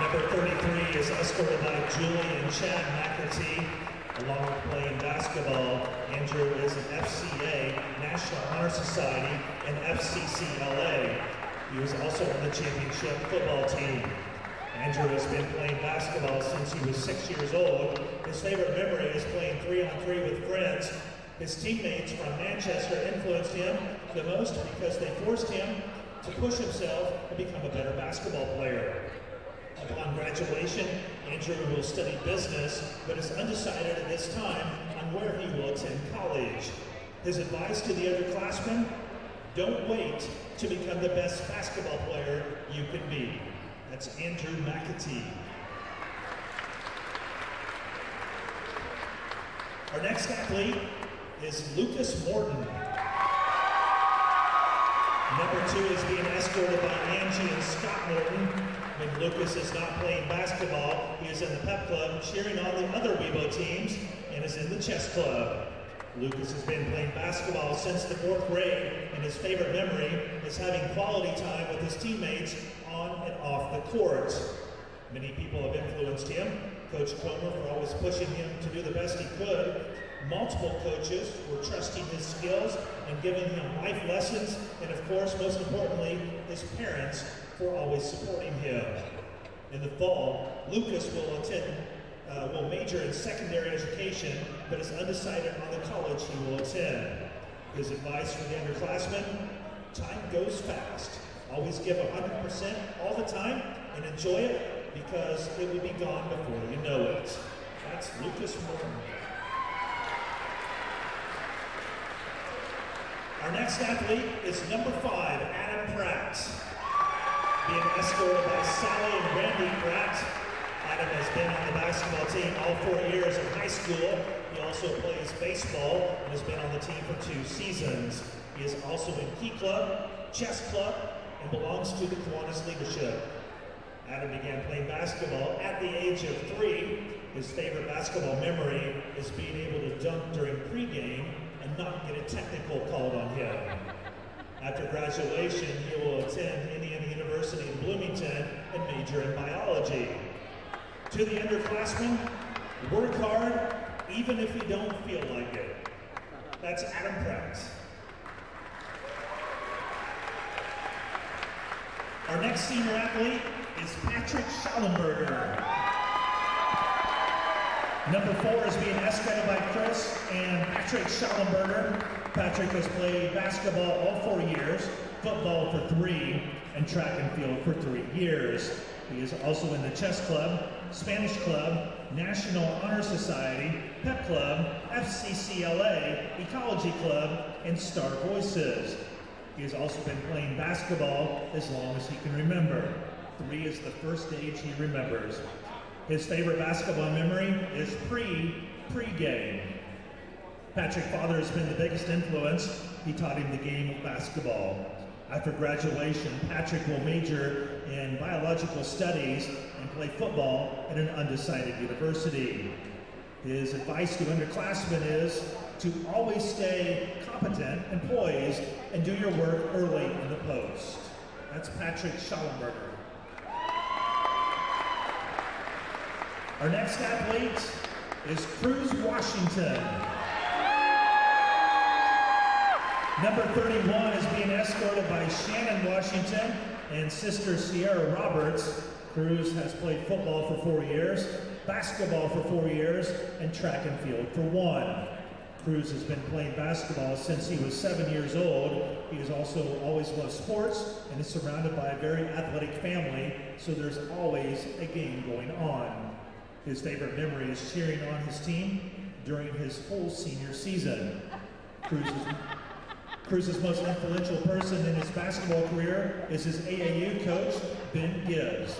Number 33 is escorted by Julie and Chad McAtee. Along with playing basketball, Andrew is an FCA, National Honor Society, and FCCLA. He was also on the championship football team. Andrew has been playing basketball since he was 6 years old. His favorite memory is playing 3-on-3 with friends. His teammates from Manchester influenced him the most because they forced him to push himself and become a better basketball player. Upon graduation, Andrew will study business, but is undecided at this time on where he will attend college. His advice to the underclassmen: don't wait to become the best basketball player you can be. That's Andrew McAtee. Our next athlete is Lucas Morton. Number 2 is being escorted by Angie and Scott Morton. When Lucas is not playing basketball, he is in the pep club cheering on the other WeBo teams and is in the chess club. Lucas has been playing basketball since the 4th grade, and his favorite memory is having quality time with his teammates on and off the court. Many people have influenced him. Coach Comer for always pushing him to do the best he could. Multiple coaches were trusting his skills and giving him life lessons, and of course, most importantly, his parents for always supporting him. In the fall, Lucas will major in secondary education, but is undecided on the college he will attend. His advice for the underclassmen: time goes fast. Always give 100% all the time and enjoy it, because it will be gone before you know it. That's Lucas Morton. Our next athlete is number 5, Adam Pratt. Being escorted by Sally and Randy Pratt. Adam has been on the basketball team all 4 years in high school. He also plays baseball and has been on the team for 2 seasons. He is also in Key Club, Chess Club, and belongs to the Kiwanis leadership. Adam began playing basketball at the age of 3. His favorite basketball memory is being able to dunk during pregame and not get a technical called on him. After graduation, he will attend Indiana University in Bloomington and major in biology. To the underclassmen: work hard even if you don't feel like it. That's Adam Pratt. Our next senior athlete is Patrick Schallenberger. Number 4 is being escorted by Chris and Patrick Schallenberger. Patrick has played basketball all 4 years, football for 3, and track and field for 3 years. He is also in the chess club, Spanish club, National Honor Society, Pep Club, FCCLA, Ecology Club, and Star Voices. He has also been playing basketball as long as he can remember. 3 is the first age he remembers. His favorite basketball memory is pre-game. Patrick's father has been the biggest influence. He taught him the game of basketball. After graduation, Patrick will major in biological studies and play football at an undecided university. His advice to underclassmen is to always stay competent and poised and do your work early in the post. That's Patrick Schallenberger. Our next athlete is Cruz Washington. Number 31 is being escorted by Shannon Washington and sister Sierra Roberts. Cruz has played football for 4 years, basketball for 4 years, and track and field for 1. Cruz has been playing basketball since he was 7 years old. He has also always loved sports and is surrounded by a very athletic family, so there's always a game going on. His favorite memory is cheering on his team during his whole senior season. Cruz's most influential person in his basketball career is his AAU coach, Ben Gibbs.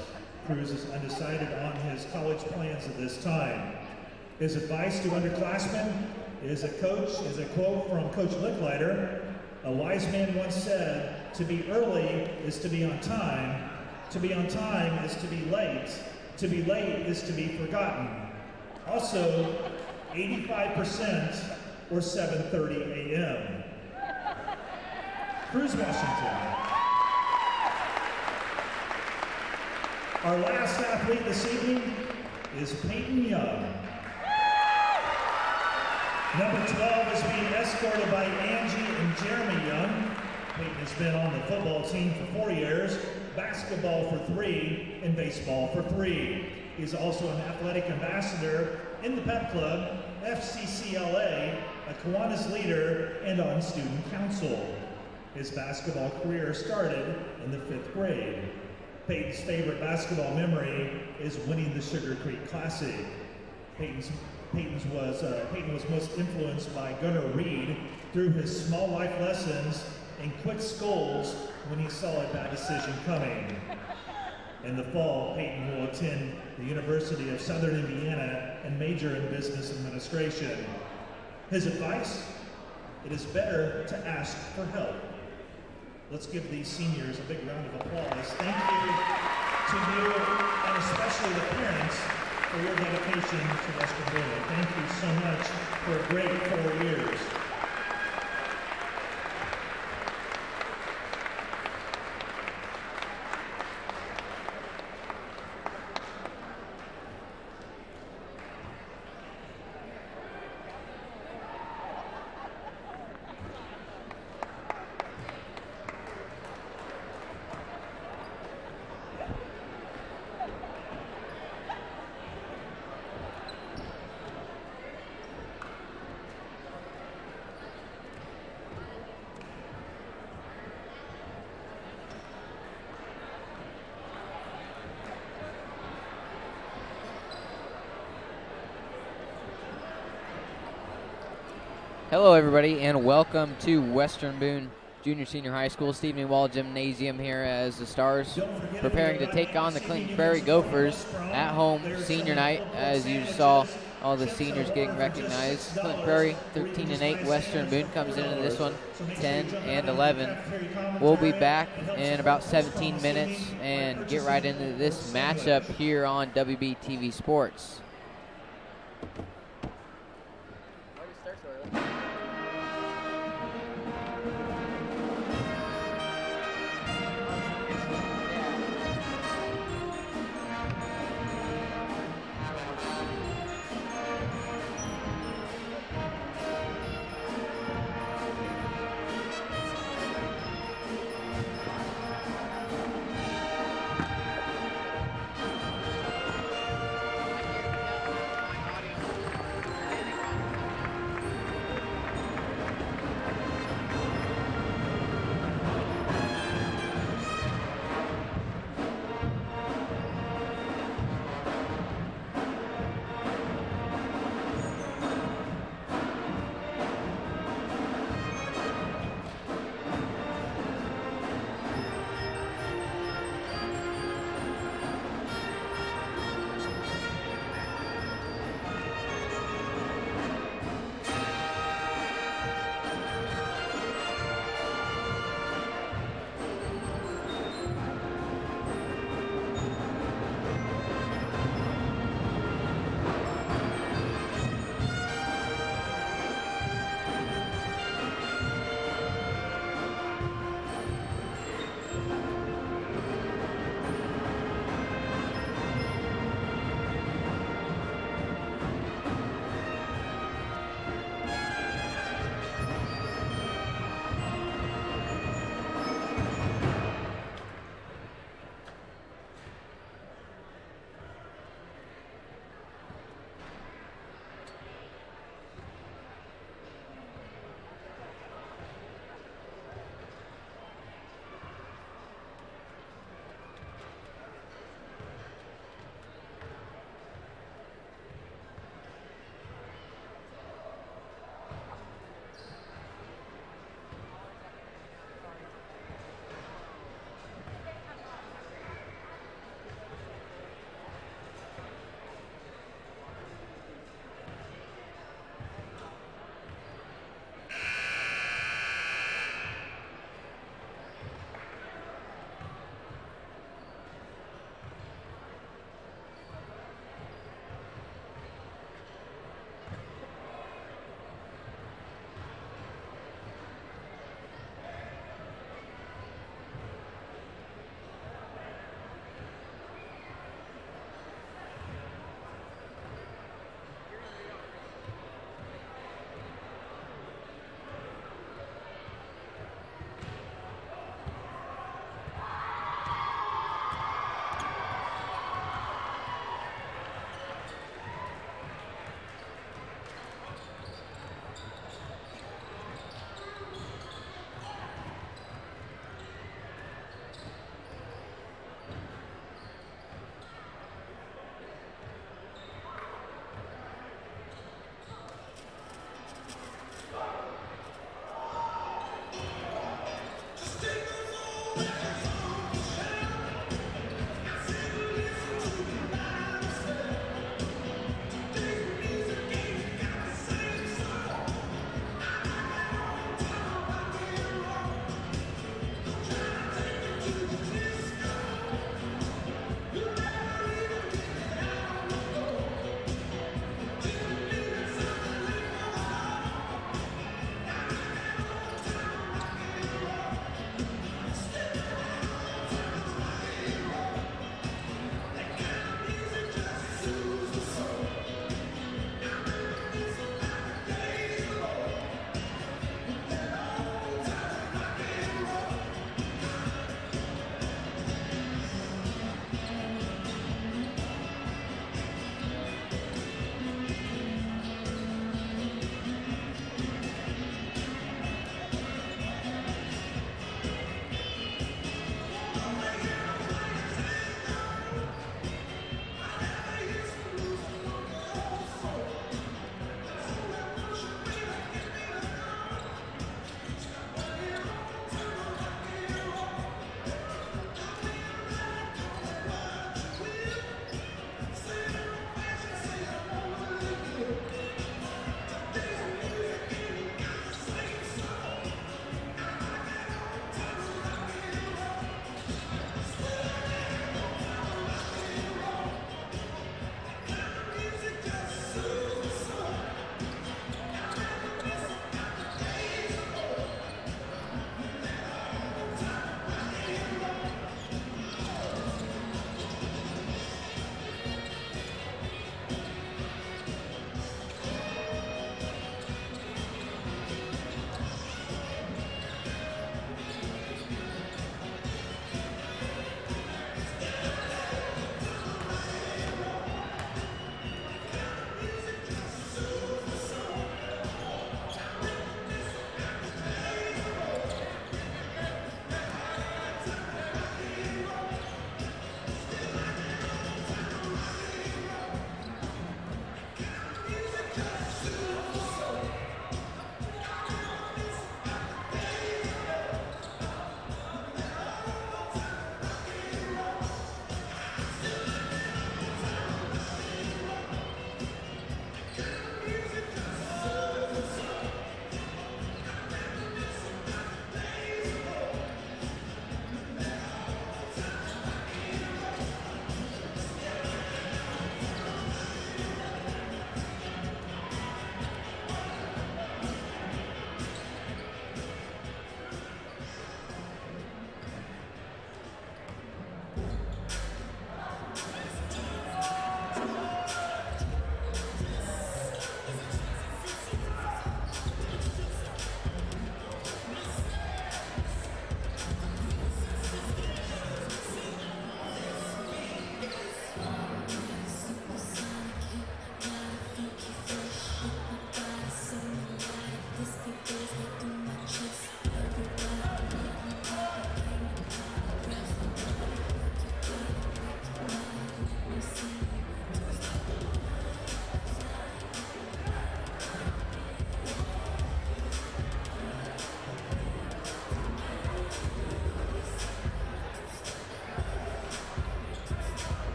Cruz is undecided on his college plans at this time. His advice to underclassmen is a quote from Coach Licklider. A wise man once said, "To be early is to be on time. To be on time is to be late. To be late is to be forgotten." Also, 85% or 7:30 a.m. Cruz Washington. Our last athlete this evening is Peyton Young. Number 12 is being escorted by Angie and Jeremy Young. Peyton has been on the football team for 4 years, basketball for 3, and baseball for 3. He's also an athletic ambassador in the Pep Club, FCCLA, a Kiwanis leader, and on student council. His basketball career started in the 5th grade. Peyton's favorite basketball memory is winning the Sugar Creek Classic. Peyton was most influenced by Gunnar Reed through his small life lessons and quick scolds when he saw a bad decision coming. In the fall, Peyton will attend the University of Southern Indiana and major in business administration. His advice? It is better to ask for help. Let's give these seniors a big round of applause. Thank you to you, and especially the parents, for your dedication to Western Boone. Thank you so much for a great 4 years. Hello everybody and welcome to Western Boone Junior Senior High School Stephen Wall Gymnasium here as the Stars preparing to take on the Clinton Prairie Gophers at home senior night. As you saw, all the seniors getting recognized. Clinton Prairie 13-8, Western Boone comes into this one 10-11. We'll be back in about 17 minutes and get right into this matchup here on WBTV Sports.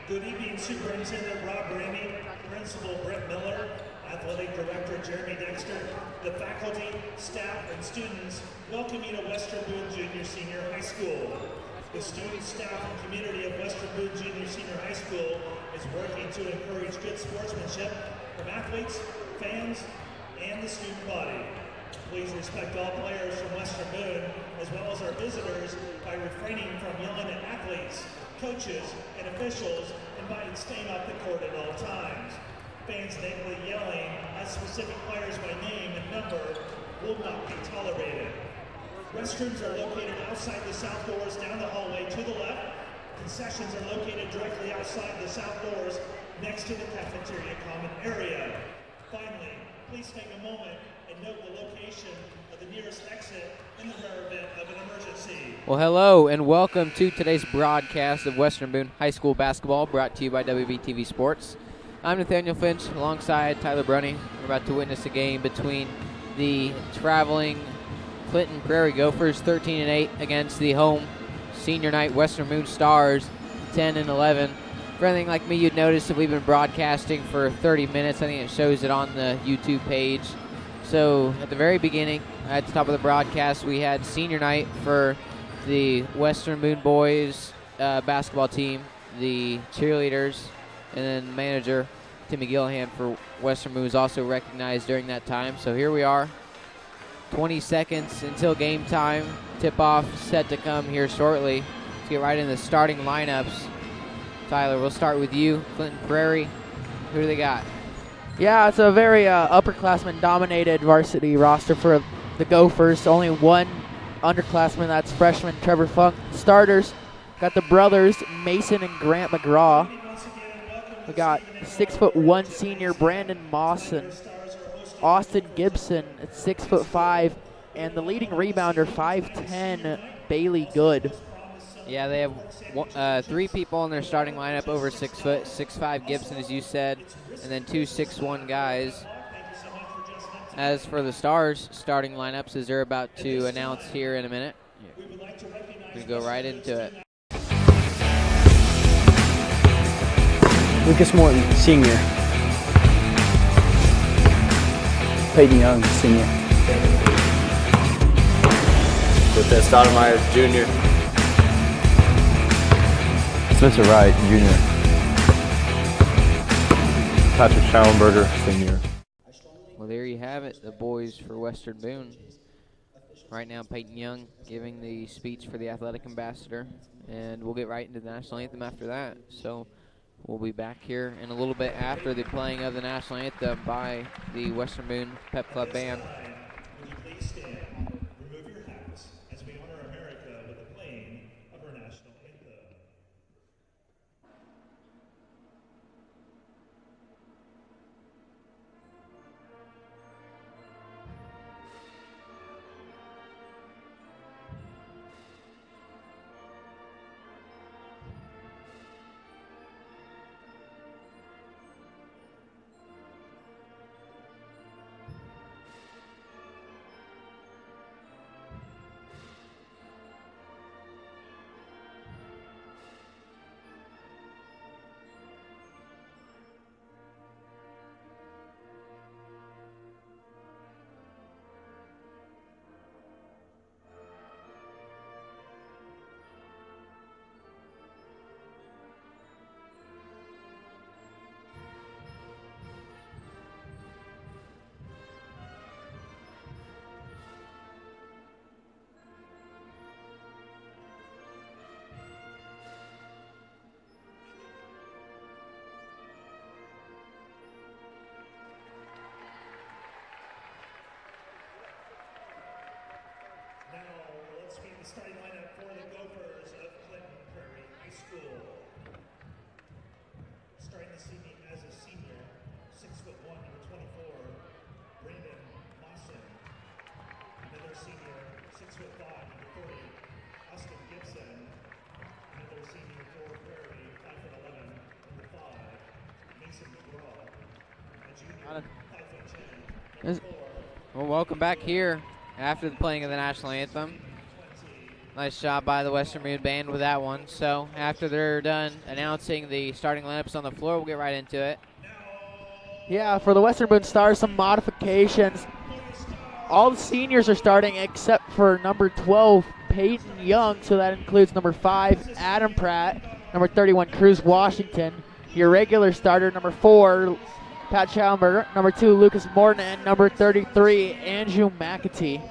Good evening, Superintendent Rob Ramey, Principal Brett Miller, Athletic Director Jeremy Dexter, the faculty, staff, and students welcome you to Western Boone Junior Senior High School. The student, staff, and community of Western Boone Junior Senior High School is working to encourage good sportsmanship from athletes, fans, and the student body. Please respect all players from Western Boone, as well as our visitors, by refraining from yelling at athletes, coaches, and officials, and by staying off the court at all times. Fans negatively yelling at specific players by name and number will not be tolerated. Restrooms are located outside the south doors down the hallway to the left. Concessions are located directly outside the south doors next to the cafeteria common area. Finally, please take a moment and note the location of the nearest exit in the rare event of an emergency. Well, hello and welcome to today's broadcast of Western Boone High School basketball, brought to you by WBTV Sports. I'm Nathaniel Finch alongside Tyler Brunny. We're about to witness a game between the traveling Clinton Prairie Gophers 13-8 against the home senior night Western Boone Stars 10-11. For anything like me, you'd notice if we've been broadcasting for 30 minutes. I think it shows it on the YouTube page. So at the very beginning, at the top of the broadcast, we had senior night for the Western Boone boys basketball team, the cheerleaders, and then manager Timmy Gillihan for Western Boone was also recognized during that time. So here we are, 20 seconds until game time. Tip-off set to come here shortly. Let's get right into the starting lineups. Tyler, we'll start with you. Clinton Prairie, who do they got? Yeah, it's a very upperclassman-dominated varsity roster for the Gophers. Only one underclassman, that's freshman Trevor Funk. Starters, got the brothers Mason and Grant McGraw. We got 6'1" senior Brandon Mawson, Austin Gibson at 6'5", and the leading rebounder 5'10" Bailey Good. Yeah, they have three people in their starting lineup over 6 foot. 6'5" Gibson, as you said, and then two 6'1" guys. As for the Stars starting lineups, as they're about to announce here in a minute, we go right into it. Lucas Morton, senior. Peyton Young, senior. With Stoudemire, junior. Spencer Wright, junior. Patrick Schallenberger, senior. Well, there you have it, the boys for Western Boone. Right now, Peyton Young giving the speech for the athletic ambassador, and we'll get right into the national anthem after that. So we'll be back here in a little bit after the playing of the national anthem by the Western Boone Pep Club Band. Will you please stand, remove your hats, as we honor America with the playing of our national anthem. Let's meet the starting lineup for the Gophers of Clinton Prairie High School. Starting this evening as a senior, 6'1", number 24, Brandon Mawson. Another senior, 6'5", number 40, Austin Gibson. Another senior for Prairie, 5'11", number 5, Mason McGraw. A junior, 5'10", number 4. Well, welcome back here after the playing of the national anthem. Nice job by the Western Boone band with that one. So after they're done announcing the starting lineups on the floor, we'll get right into it. Yeah, for the Western Boone Stars, some modifications. All the seniors are starting except for number 12, Peyton Young. So that includes number 5, Adam Pratt, number 31, Cruz Washington. Your regular starter, number 4, Pat Schallenberger, number 2, Lucas Morton, and number 33, Andrew McAtee.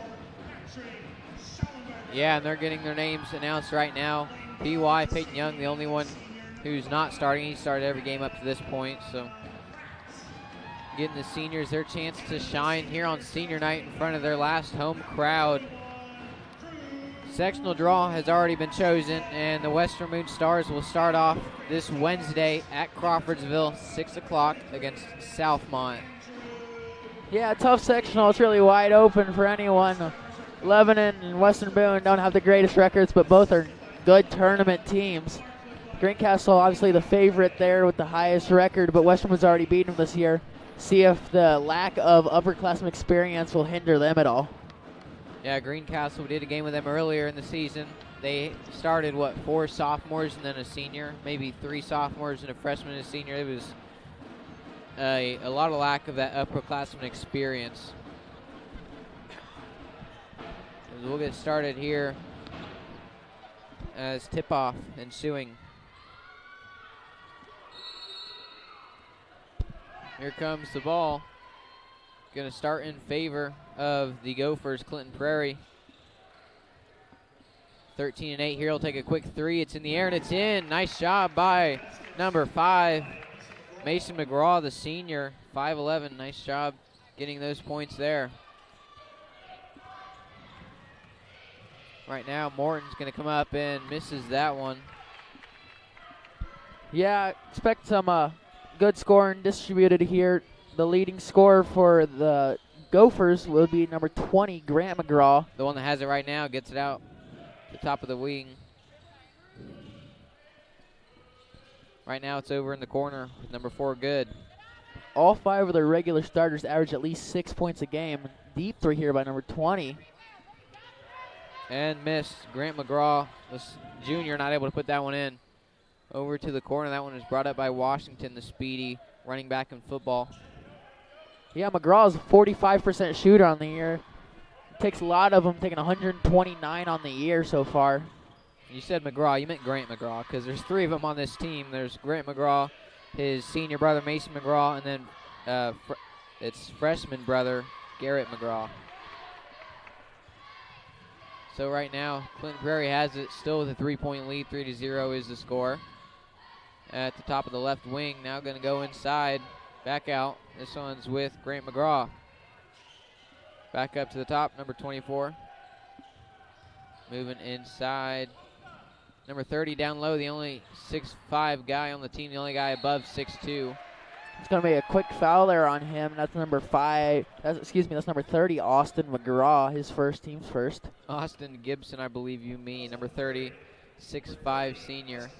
Yeah, and they're getting their names announced right now. PY, Peyton Young, the only one who's not starting. He started every game up to this point, so getting the seniors their chance to shine here on senior night in front of their last home crowd. Sectional draw has already been chosen, and the Western Boone Stars will start off this Wednesday at Crawfordsville, 6 o'clock against Southmont. Yeah, tough sectional. It's really wide open for anyone. Lebanon and Western Boone don't have the greatest records, but both are good tournament teams. Greencastle obviously the favorite there with the highest record, but Western Boone's already beaten them this year. See if the lack of upperclassmen experience will hinder them at all. Yeah, Greencastle, we did a game with them earlier in the season. They started, 4 sophomores and then a senior, maybe 3 sophomores and a freshman and a senior. It was a lot of lack of that upperclassman experience. We'll get started here as tip-off ensuing. Here comes the ball. Going to start in favor of the Gophers, Clinton Prairie. 13-8 here. He'll take a quick 3. It's in the air and it's in. Nice job by number 5, Mason McGraw, the senior, 5'11". Nice job getting those points there. Right now, Morton's going to come up and misses that one. Yeah, expect some good scoring distributed here. The leading scorer for the Gophers will be number 20, Grant McGraw. The one that has it right now gets it out the top of the wing. Right now it's over in the corner with number 4, Good. All 5 of their regular starters average at least 6 points a game. Deep 3 here by number 20. And missed. Grant McGraw, this junior, not able to put that one in. Over to the corner. That one is brought up by Washington, the speedy running back in football. Yeah, McGraw is a 45% shooter on the year. Takes a lot of them, taking 129 on the year so far. You said McGraw. You meant Grant McGraw because there's 3 of them on this team. There's Grant McGraw, his senior brother Mason McGraw, and then it's freshman brother Garrett McGraw. So right now, Clinton Prairie has it still with a 3-point lead. 3-0 is the score. At the top of the left wing, now going to go inside, back out. This one's with Grant McGraw. Back up to the top, number 24. Moving inside. Number 30 down low, the only 6'5" guy on the team, the only guy above 6'2". It's going to be a quick foul there on him. That's number 5. That's number 30, Austin McGraw, his team's first. Austin Gibson, I believe you mean. Number 30, 6'5" senior.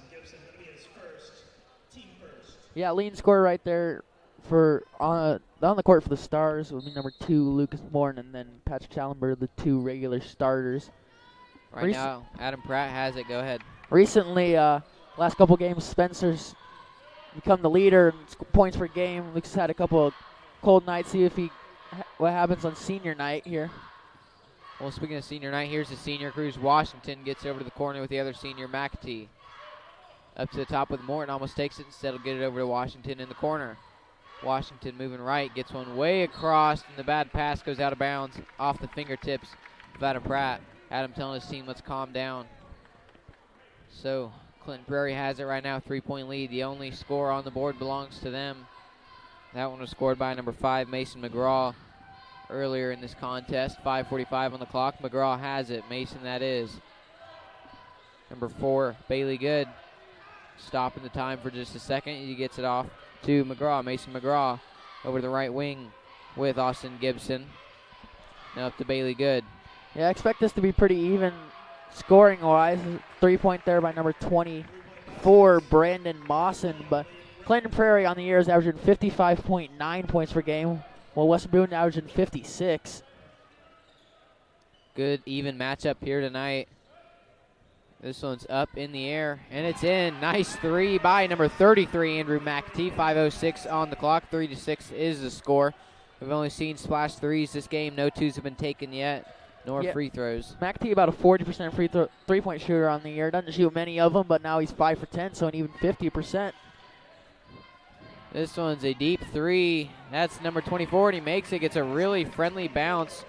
Yeah, leading scorer right there for on the court for the Stars would be number 2, Lucas Morton, and then Patrick Schallenberger, the 2 regular starters. Right now, Adam Pratt has it. Go ahead. Recently, last couple games, Spencer's become the leader in points per game. Lucas had a couple of cold nights. See if what happens on senior night here. Well, speaking of senior night, here's the senior. Cruz Washington gets over to the corner with the other senior, McAtee. Up to the top with Morton, almost takes it. Instead, will get it over to Washington in the corner. Washington moving right, gets one way across, and the bad pass goes out of bounds off the fingertips of Adam Pratt. Adam telling his team, let's calm down. So Clinton Prairie has it right now, 3-point lead. The only score on the board belongs to them. That one was scored by number 5, Mason McGraw, earlier in this contest. 5:45 on the clock. McGraw has it. Mason, that is. Number 4, Bailey Good, stopping the time for just a second. He gets it off to McGraw. Mason McGraw over the right wing with Austin Gibson. Now up to Bailey Good. Yeah, I expect this to be pretty even scoring-wise. 3-point there by number 24, Brandon Mawson. But Clinton Prairie on the year is averaging 55.9 points per game, while Western Boone averaging 56. Good even matchup here tonight. This one's up in the air, and it's in. Nice three by number 33, Andrew McAtee. 5:06 on the clock. 3-6 is the score. We've only seen splash threes this game. No twos have been taken yet, nor free throws. McAtee about a 40% three-point shooter on the year. Doesn't shoot many of them, but now he's 5 for 10, so an even 50%. This one's a deep three. That's number 24, and he makes it. Gets a really friendly bounce.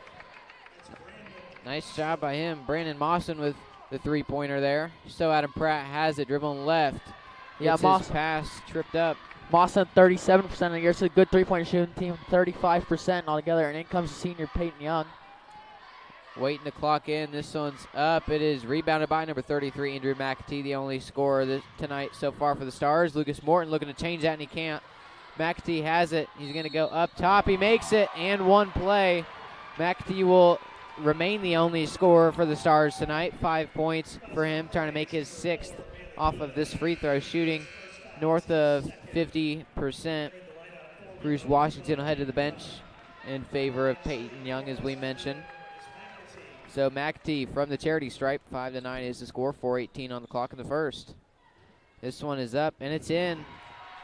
Nice job by him. Brandon Mawson with the three-pointer there. So Adam Pratt has it, dribbling left. Gets his pass tripped up. Mawson 37% of the year, so a good three-point shooting team, 35% altogether, and in comes the senior Peyton Young. Waiting to clock in. This one's up. It is rebounded by number 33, Andrew McAtee, the only scorer tonight so far for the Stars. Lucas Morton looking to change that, and he can't. McAtee has it. He's going to go up top. He makes it, and one play. McAtee will remain the only scorer for the Stars tonight. 5 points for him, trying to make his 6th off of this free throw, shooting north of 50%. Bruce Washington will head to the bench in favor of Peyton Young, as we mentioned. So McAtee from the charity stripe, 5-9 is the score. 4:18 on the clock in the first. This one is up, and it's in.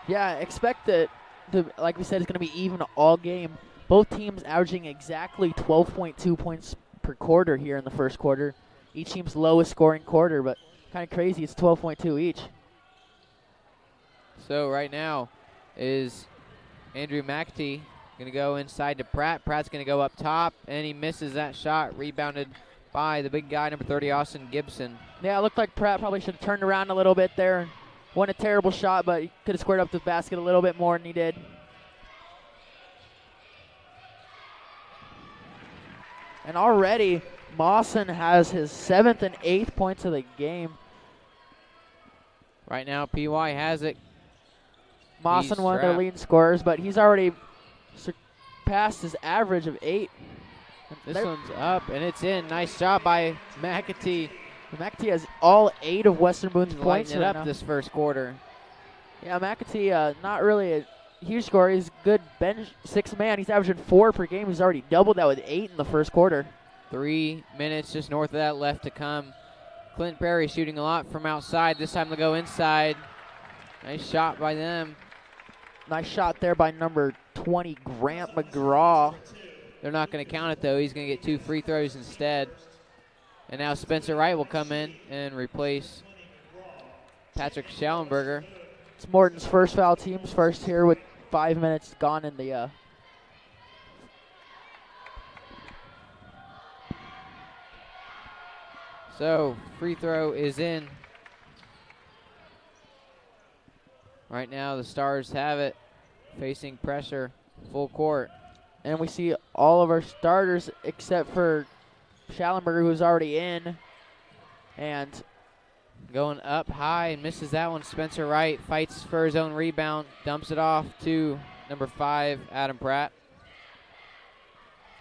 Yeah, expect it to, like we said, it's going to be even all game. Both teams averaging exactly 12.2 points per quarter here in the first quarter. Each team's lowest scoring quarter, but kind of crazy. It's 12.2 each. So right now is Andrew McAtee going to go inside to Pratt. Pratt's going to go up top, and he misses that shot. Rebounded by the big guy, number 30, Austin Gibson. Yeah, it looked like Pratt probably should have turned around a little bit there and won a terrible shot, but he could have squared up the basket a little bit more than he did. And already, Mawson has his 7th and 8th points of the game. Right now, PY has it. Mawson, one of their leading scorers, but he's already surpassed his average of 8. This one's up, and it's in. Nice job by McAtee. McAtee has all 8 of Western Boone's points lighting it up this first quarter. Yeah, McAtee, not really a huge scorer. He's good bench 6 man. He's averaging 4 per game. He's already doubled that with 8 in the first quarter. 3 minutes just north of that left to come. Clinton Prairie shooting a lot from outside. This time they'll go inside. Nice shot by them. Nice shot there by number 20, Grant McGraw. They're not going to count it, though. He's going to get 2 free throws instead. And now Spencer Wright will come in and replace Patrick Schallenberger. It's Morton's first foul, team's first here with 5 minutes gone in the So, free throw is in. Right now, the Stars have it, facing pressure, full court. And we see all of our starters except for Schallenberger, who's already in. And going up high and misses that one. Spencer Wright fights for his own rebound, dumps it off to number 5, Adam Pratt.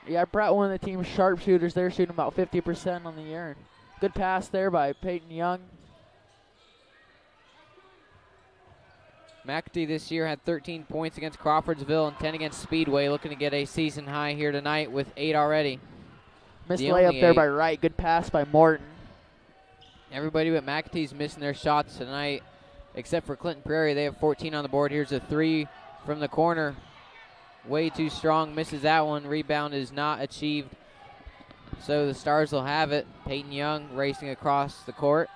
Yeah, Pratt, one of the team's sharpshooters. They're shooting about 50% on the year. Good pass there by Peyton Young. McAtee this year had 13 points against Crawfordsville and 10 against Speedway, looking to get a season high here tonight with 8 already. Missed layup there by Wright. Good pass by Morton. Everybody but McAtee's missing their shots tonight, except for Clinton Prairie. They have 14 on the board. Here's a 3 from the corner. Way too strong. Misses that one. Rebound is not achieved. So the Stars will have it. Peyton Young racing across the court.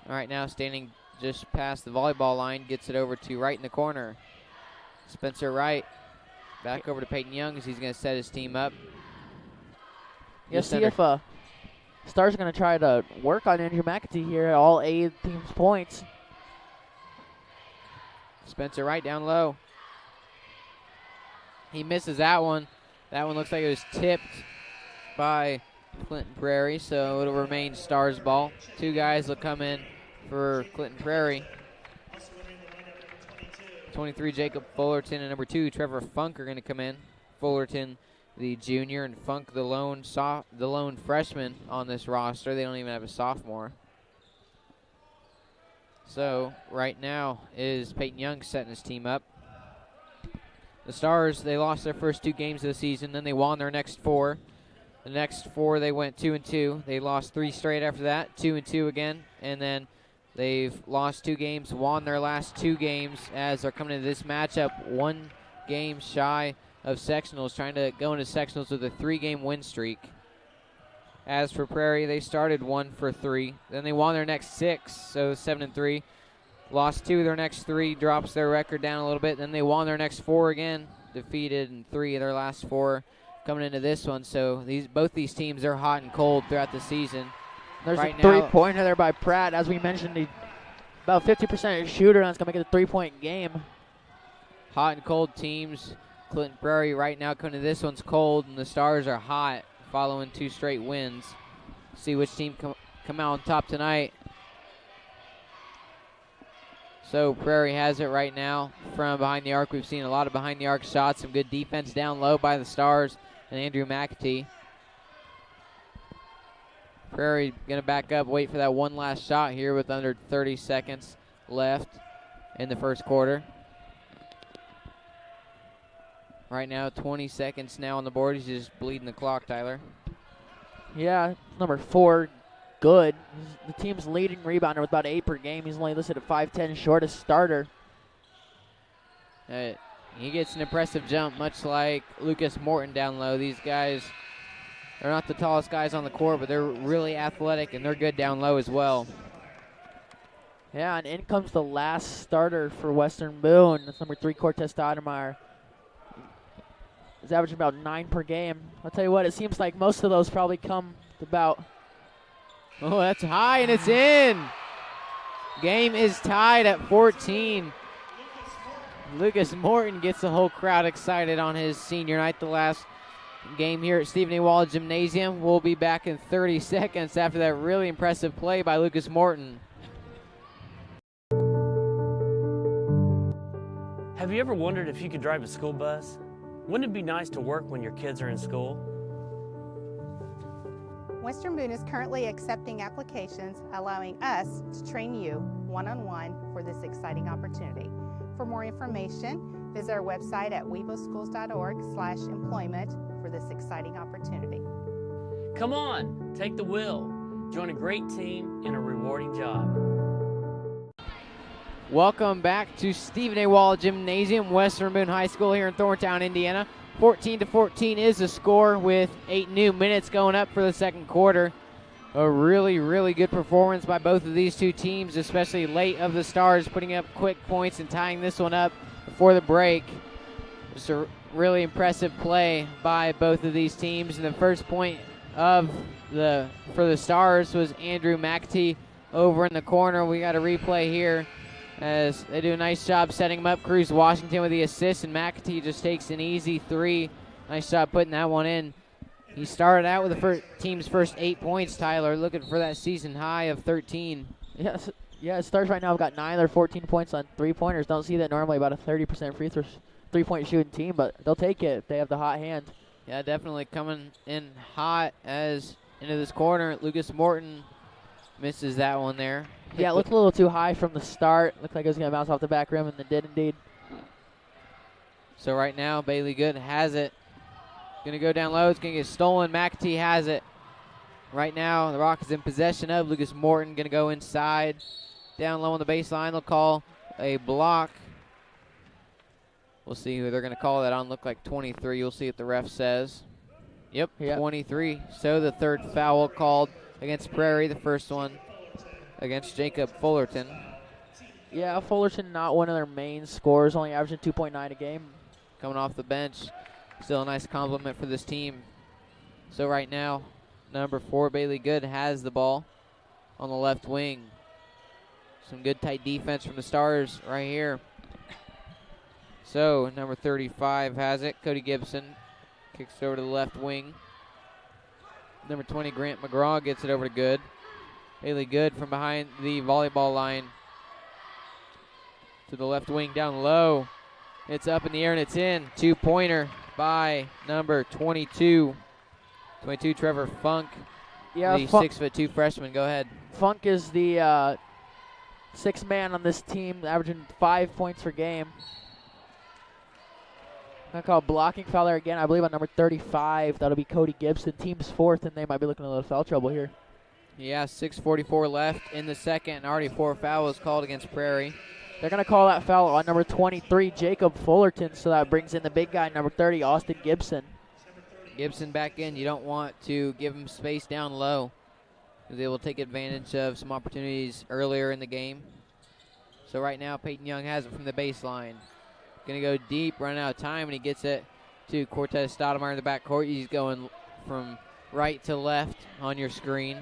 All right, now standing just past the volleyball line, gets it over to Wright in the corner. Spencer Wright back over to Peyton Young as he's going to set his team up. Yeah, see if Stars are going to try to work on Andrew McAtee here. All 8 teams' points. Spencer Wright down low. He misses that one. That one looks like it was tipped by Clinton Prairie, so it'll remain Stars ball. 2 guys will come in for Clinton Prairie. 23, Jacob Fullerton, and number 2, Trevor Funk are going to come in. Fullerton, the junior, and Funk, the lone freshman on this roster. They don't even have a sophomore. So right now is Peyton Young setting his team up. The Stars, they lost their first 2 games of the season, then they won their next 4. The next 4, they went 2-2. They lost 3 straight after that, 2-2 again, and then they've lost 2 games, won their last 2 games as they're coming into this matchup 1 game shy of sectionals, trying to go into sectionals with a 3-game win streak. As for Prairie, they started 1-3. Then they won their next 6, so 7-3. Lost 2 of their next 3, drops their record down a little bit. Then they won their next 4 again, defeated in 3 of their last 4 coming into this one. So both these teams are hot and cold throughout the season. There's right a 3-pointer there by Pratt. As we mentioned, he's about 50% shooter, and that's going to make it a 3-point game. Hot and cold teams. Clinton Prairie right now coming to this one's cold, and the Stars are hot following 2 straight wins. See which team come out on top tonight. So Prairie has it right now from behind the arc. We've seen a lot of behind the arc shots, some good defense down low by the Stars and Andrew McAtee. Prairie going to back up, wait for that one last shot here with under 30 seconds left in the first quarter. Right now, 20 seconds now on the board. He's just bleeding the clock, Tyler. Yeah, number 4, good. The team's leading rebounder with about 8 per game. He's only listed at 5'10", shortest starter. He gets an impressive jump, much like Lucas Morton down low. These guys, they're not the tallest guys on the court, but they're really athletic, and they're good down low as well. Yeah, and in comes the last starter for Western Boone. That's number 3, Cortez Stoudemire. He's averaging about 9 per game. I'll tell you what, it seems like most of those probably come about. Oh, that's high, and it's in. Game is tied at 14. Lucas Morton gets the whole crowd excited on his senior night, the last game here at Stephen A. Waller Gymnasium. We'll be back in 30 seconds after that really impressive play by Lucas Morton. Have you ever wondered if you could drive a school bus? Wouldn't it be nice to work when your kids are in school? Western Boone is currently accepting applications, allowing us to train you one-on-one for this exciting opportunity. For more information, visit our website at weboschools.org/employment for this exciting opportunity. Come on, take the wheel. Join a great team in a rewarding job. Welcome back to Stephen A. Waller Gymnasium, Western Boone High School here in Thorntown, Indiana. 14-14 is the score with 8 new minutes going up for the second quarter. A really, really good performance by both of these two teams, especially late of the Stars putting up quick points and tying this one up before the break. Just a really impressive play by both of these teams. And the first point for the Stars was Andrew McAtee over in the corner. We got a replay here as they do a nice job setting him up. Cruz Washington with the assist, and McAtee just takes an easy 3. Nice job putting that one in. He started out with the team's first 8 points, Tyler, looking for that season high of 13. Yes, yeah, Stars right now have got 9 of their 14 points on 3-pointers. Don't see that normally about a 30% free throw 3-point shooting team, but they'll take it if they have the hot hand. Yeah, definitely coming in hot as into this corner. Lucas Morton misses that one there. Yeah, it looked a little too high from the start. Looked like it was going to bounce off the back rim, and it did indeed. So right now, Bailey Good has it. Going to go down low. It's going to get stolen. McAtee has it. Right now, the Rock is in possession of. Lucas Morton going to go inside. Down low on the baseline. They'll call a block. We'll see who they're going to call that on. Look like 23. You'll see what the ref says. Yep, 23. So the third foul called against Prairie. The first one against Jacob Fullerton. Yeah, Fullerton not one of their main scorers, only averaging 2.9 a game. Coming off the bench. Still a nice compliment for this team. So right now, number 4, Bailey Good, has the ball on the left wing. Some good tight defense from the Stars right here. So number 35 has it. Cody Gibson kicks it over to the left wing. Number 20, Grant McGraw, gets it over to Good. Bailey Good from behind the volleyball line to the left wing down low. It's up in the air and it's in. 2-pointer by number 22. 22, Trevor Funk. Yeah, the 6'2" freshman. Go ahead. Funk is the sixth man on this team, averaging 5 points per game. Gonna call a blocking foul there again, I believe on number 35. That'll be Cody Gibson. Team's fourth, and they might be looking a little foul trouble here. Yeah, 6:44 left in the second, and already 4 fouls called against Prairie. They're going to call that foul on number 23, Jacob Fullerton, so that brings in the big guy, number 30, Austin Gibson. Gibson back in. You don't want to give him space down low. They will take advantage of some opportunities earlier in the game. So right now, Peyton Young has it from the baseline. Going to go deep, running out of time, and he gets it to Cortez Stoudemire in the backcourt. He's going from right to left on your screen.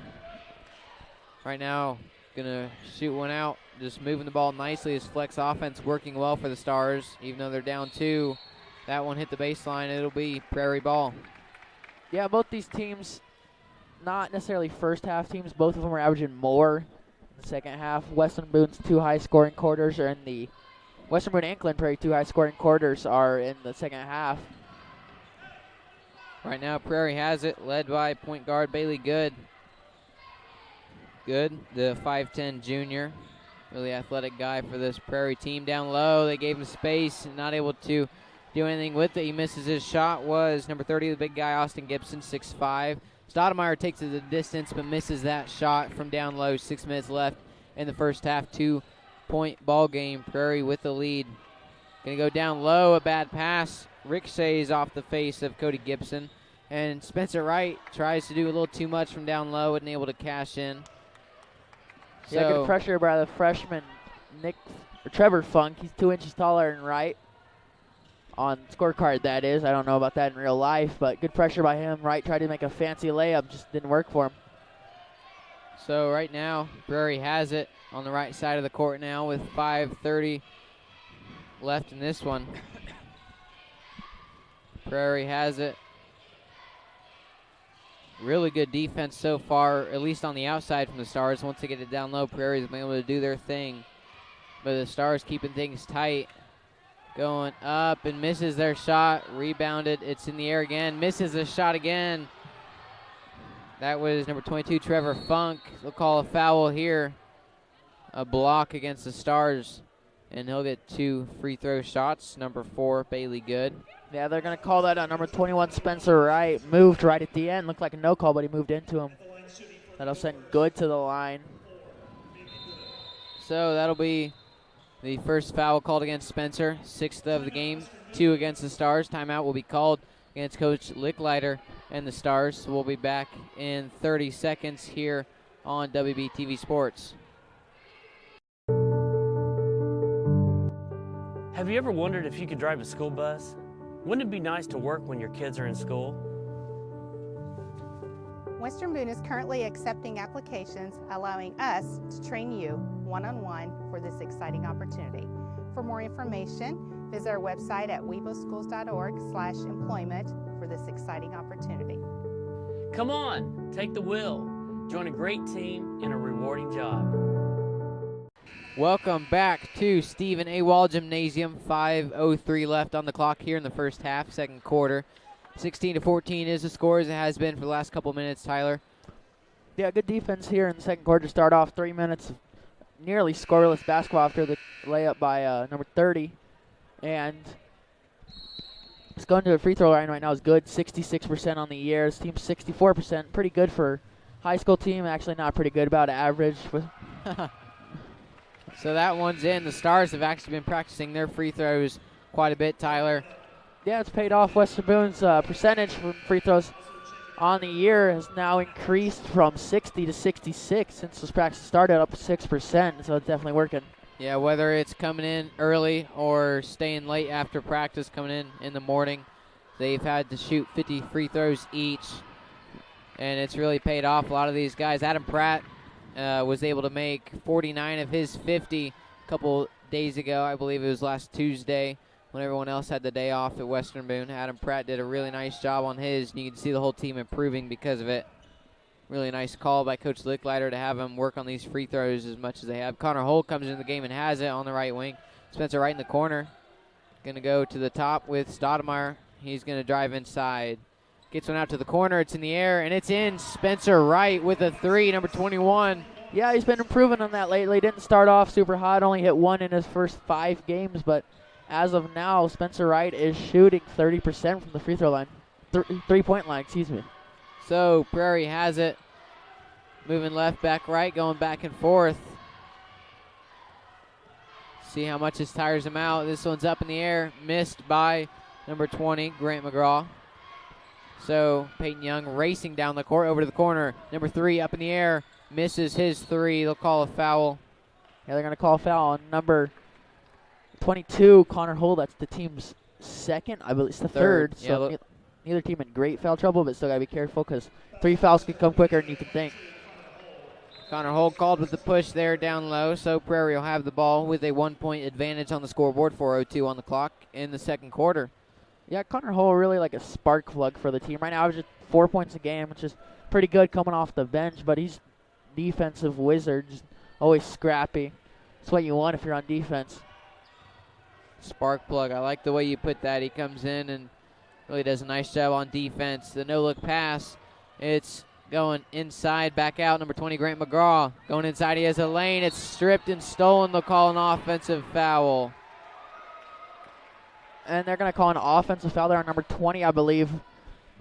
Right now, going to shoot one out, just moving the ball nicely. His flex offense working well for the Stars, even though they're down 2. That one hit the baseline. It'll be Prairie ball. Yeah, both these teams, not necessarily first half teams. Both of them are averaging more in the second half. Western Boone's 2 high-scoring quarters are in the Western Boone and Glen Prairie 2 high-scoring quarters are in the second half. Right now, Prairie has it, led by point guard Bailey Good. Good, the 5'10 junior, really athletic guy for this Prairie team. Down low, they gave him space, and not able to do anything with it. He misses his shot. Was number 30, the big guy, Austin Gibson, 6'5". Stoudemire takes it the distance, but misses that shot from down low. 6 minutes left in the first half. 2-point ball game. Prairie with the lead. Gonna go down low, a bad pass. Ricochets off the face of Cody Gibson. And Spencer Wright tries to do a little too much from down low, and able to cash in. Yeah, good pressure by the freshman Trevor Funk. He's 2 inches taller than Wright. On scorecard, that is. I don't know about that in real life, but good pressure by him. Wright tried to make a fancy layup, just didn't work for him. So right now, Prairie has it on the right side of the court now with 5:30 left in this one. Prairie has it. Really good defense so far, at least on the outside from the Stars. Once they get it down low, Prairie's been able to do their thing. But the Stars keeping things tight. Going up and misses their shot. Rebounded. It's in the air again. Misses the shot again. That was number 22, Trevor Funk. They'll call a foul here. A block against the Stars. And he'll get 2 free throw shots. Number 4, Bailey Good. Yeah, they're going to call that on number 21, Spencer Wright. Moved right at the end. Looked like a no call, but he moved into him. That'll send Good to the line. So that'll be the first foul called against Spencer. 6th of the game. 2 against the Stars. Timeout will be called against Coach Licklider and the Stars. So we'll be back in 30 seconds here on WBTV Sports. Have you ever wondered if you could drive a school bus? Wouldn't it be nice to work when your kids are in school? Western Boone is currently accepting applications, allowing us to train you one-on-one for this exciting opportunity. For more information, visit our website at weboschools.org/employment for this exciting opportunity. Come on, take the wheel. Join a great team in a rewarding job. Welcome back to Stephen A. Wall Gymnasium. 5:03 left on the clock here in the first half, second quarter. 16-14 is the score, as it has been for the last couple minutes, Tyler. Yeah, good defense here in the second quarter to start off. 3 minutes of nearly scoreless basketball after the layup by number 30. And it's going to the free throw line right now is good. 66% on the year. This team's 64%. Pretty good for high school team. Actually not pretty good, about average. So that one's in. The Stars have actually been practicing their free throws quite a bit, Tyler. Yeah, it's paid off. Western Boone's percentage for free throws on the year has now increased from 60 to 66 since this practice started, up 6%, so it's definitely working. Yeah, whether it's coming in early or staying late after practice, coming in the morning, they've had to shoot 50 free throws each, and it's really paid off. A lot of these guys, Adam Pratt was able to make 49 of his 50 a couple days ago. I believe it was last Tuesday when everyone else had the day off at Western Boone. Adam Pratt did a really nice job on his, and you can see the whole team improving because of it. Really nice call by Coach Licklider to have him work on these free throws as much as they have. Connor Holt comes into the game and has it on the right wing. Spencer Wright in the corner. Going to go to the top with Stoudemire. He's going to drive inside. Gets one out to the corner. It's in the air, and it's in. Spencer Wright with a 3, number 21. Yeah, he's been improving on that lately. Didn't start off super hot. Only hit 1 in his first 5 games, but as of now, Spencer Wright is shooting 30% from the free throw line. Three-point line, excuse me. So Prairie has it. Moving left, back, right, going back and forth. See how much this tires him out. This one's up in the air. Missed by number 20, Grant McGraw. So Peyton Young racing down the court over to the corner. Number 3 up in the air. Misses his 3. They'll call a foul. Yeah, they're going to call a foul on number 22, Connor Hull. That's the team's second. I believe it's the third. Yeah, So neither team in great foul trouble, but still got to be careful because 3 fouls can come quicker than you can think. Connor Hull called with the push there down low, so Prairie will have the ball with a 1-point advantage on the scoreboard. 4:02 on the clock in the second quarter. Yeah, Connor Hull really like a spark plug for the team. Right now, just 4 points a game, which is pretty good coming off the bench, but he's defensive wizard, just always scrappy. That's what you want if you're on defense. Spark plug, I like the way you put that. He comes in and really does a nice job on defense. The no-look pass, it's going inside, back out. Number 20, Grant McGraw. Going inside, he has a lane. It's stripped and stolen. They'll call an offensive foul. And they're going to call an offensive foul there on number 20, I believe.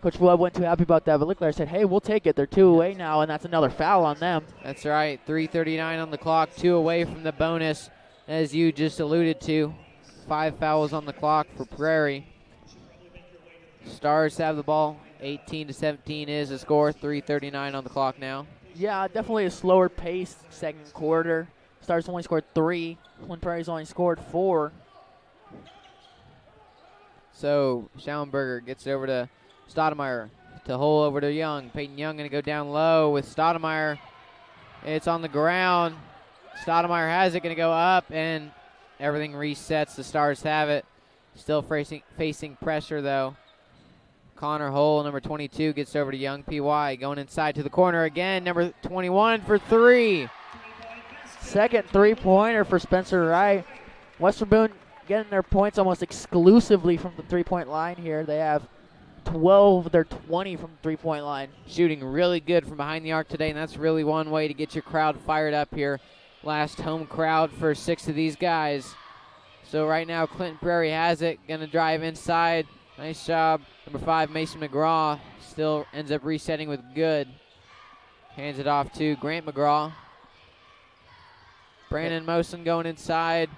Coach Webb wasn't too happy about that, but Lickler said, hey, we'll take it. They're 2 away now, and that's another foul on them. That's right. 3:39 on the clock, 2 away from the bonus, as you just alluded to. 5 fouls on the clock for Prairie. Stars have the ball. 18-17 is the score. 3:39 on the clock now. Yeah, definitely a slower pace second quarter. Stars only scored 3 when Prairie's only scored 4. So Schallenberger gets it over to Stoudemire. To Hull over to Young. Peyton Young going to go down low with Stoudemire. It's on the ground. Stoudemire has it, going to go up, and everything resets. The Stars have it. Still facing pressure, though. Connor Hull, number 22, gets over to Young. PY going inside to the corner again. Number 21 for 3. Second three-pointer for Spencer Wright. Western Boone getting their points almost exclusively from the three-point line here. They have 12 of their 20 from the three-point line. Shooting really good from behind the arc today, and that's really one way to get your crowd fired up here. Last home crowd for 6 of these guys. So right now, Clinton Prairie has it. Going to drive inside. Nice job. Number 5, Mason McGraw, still ends up resetting with good. Hands it off to Grant McGraw. Brandon Mosen going inside.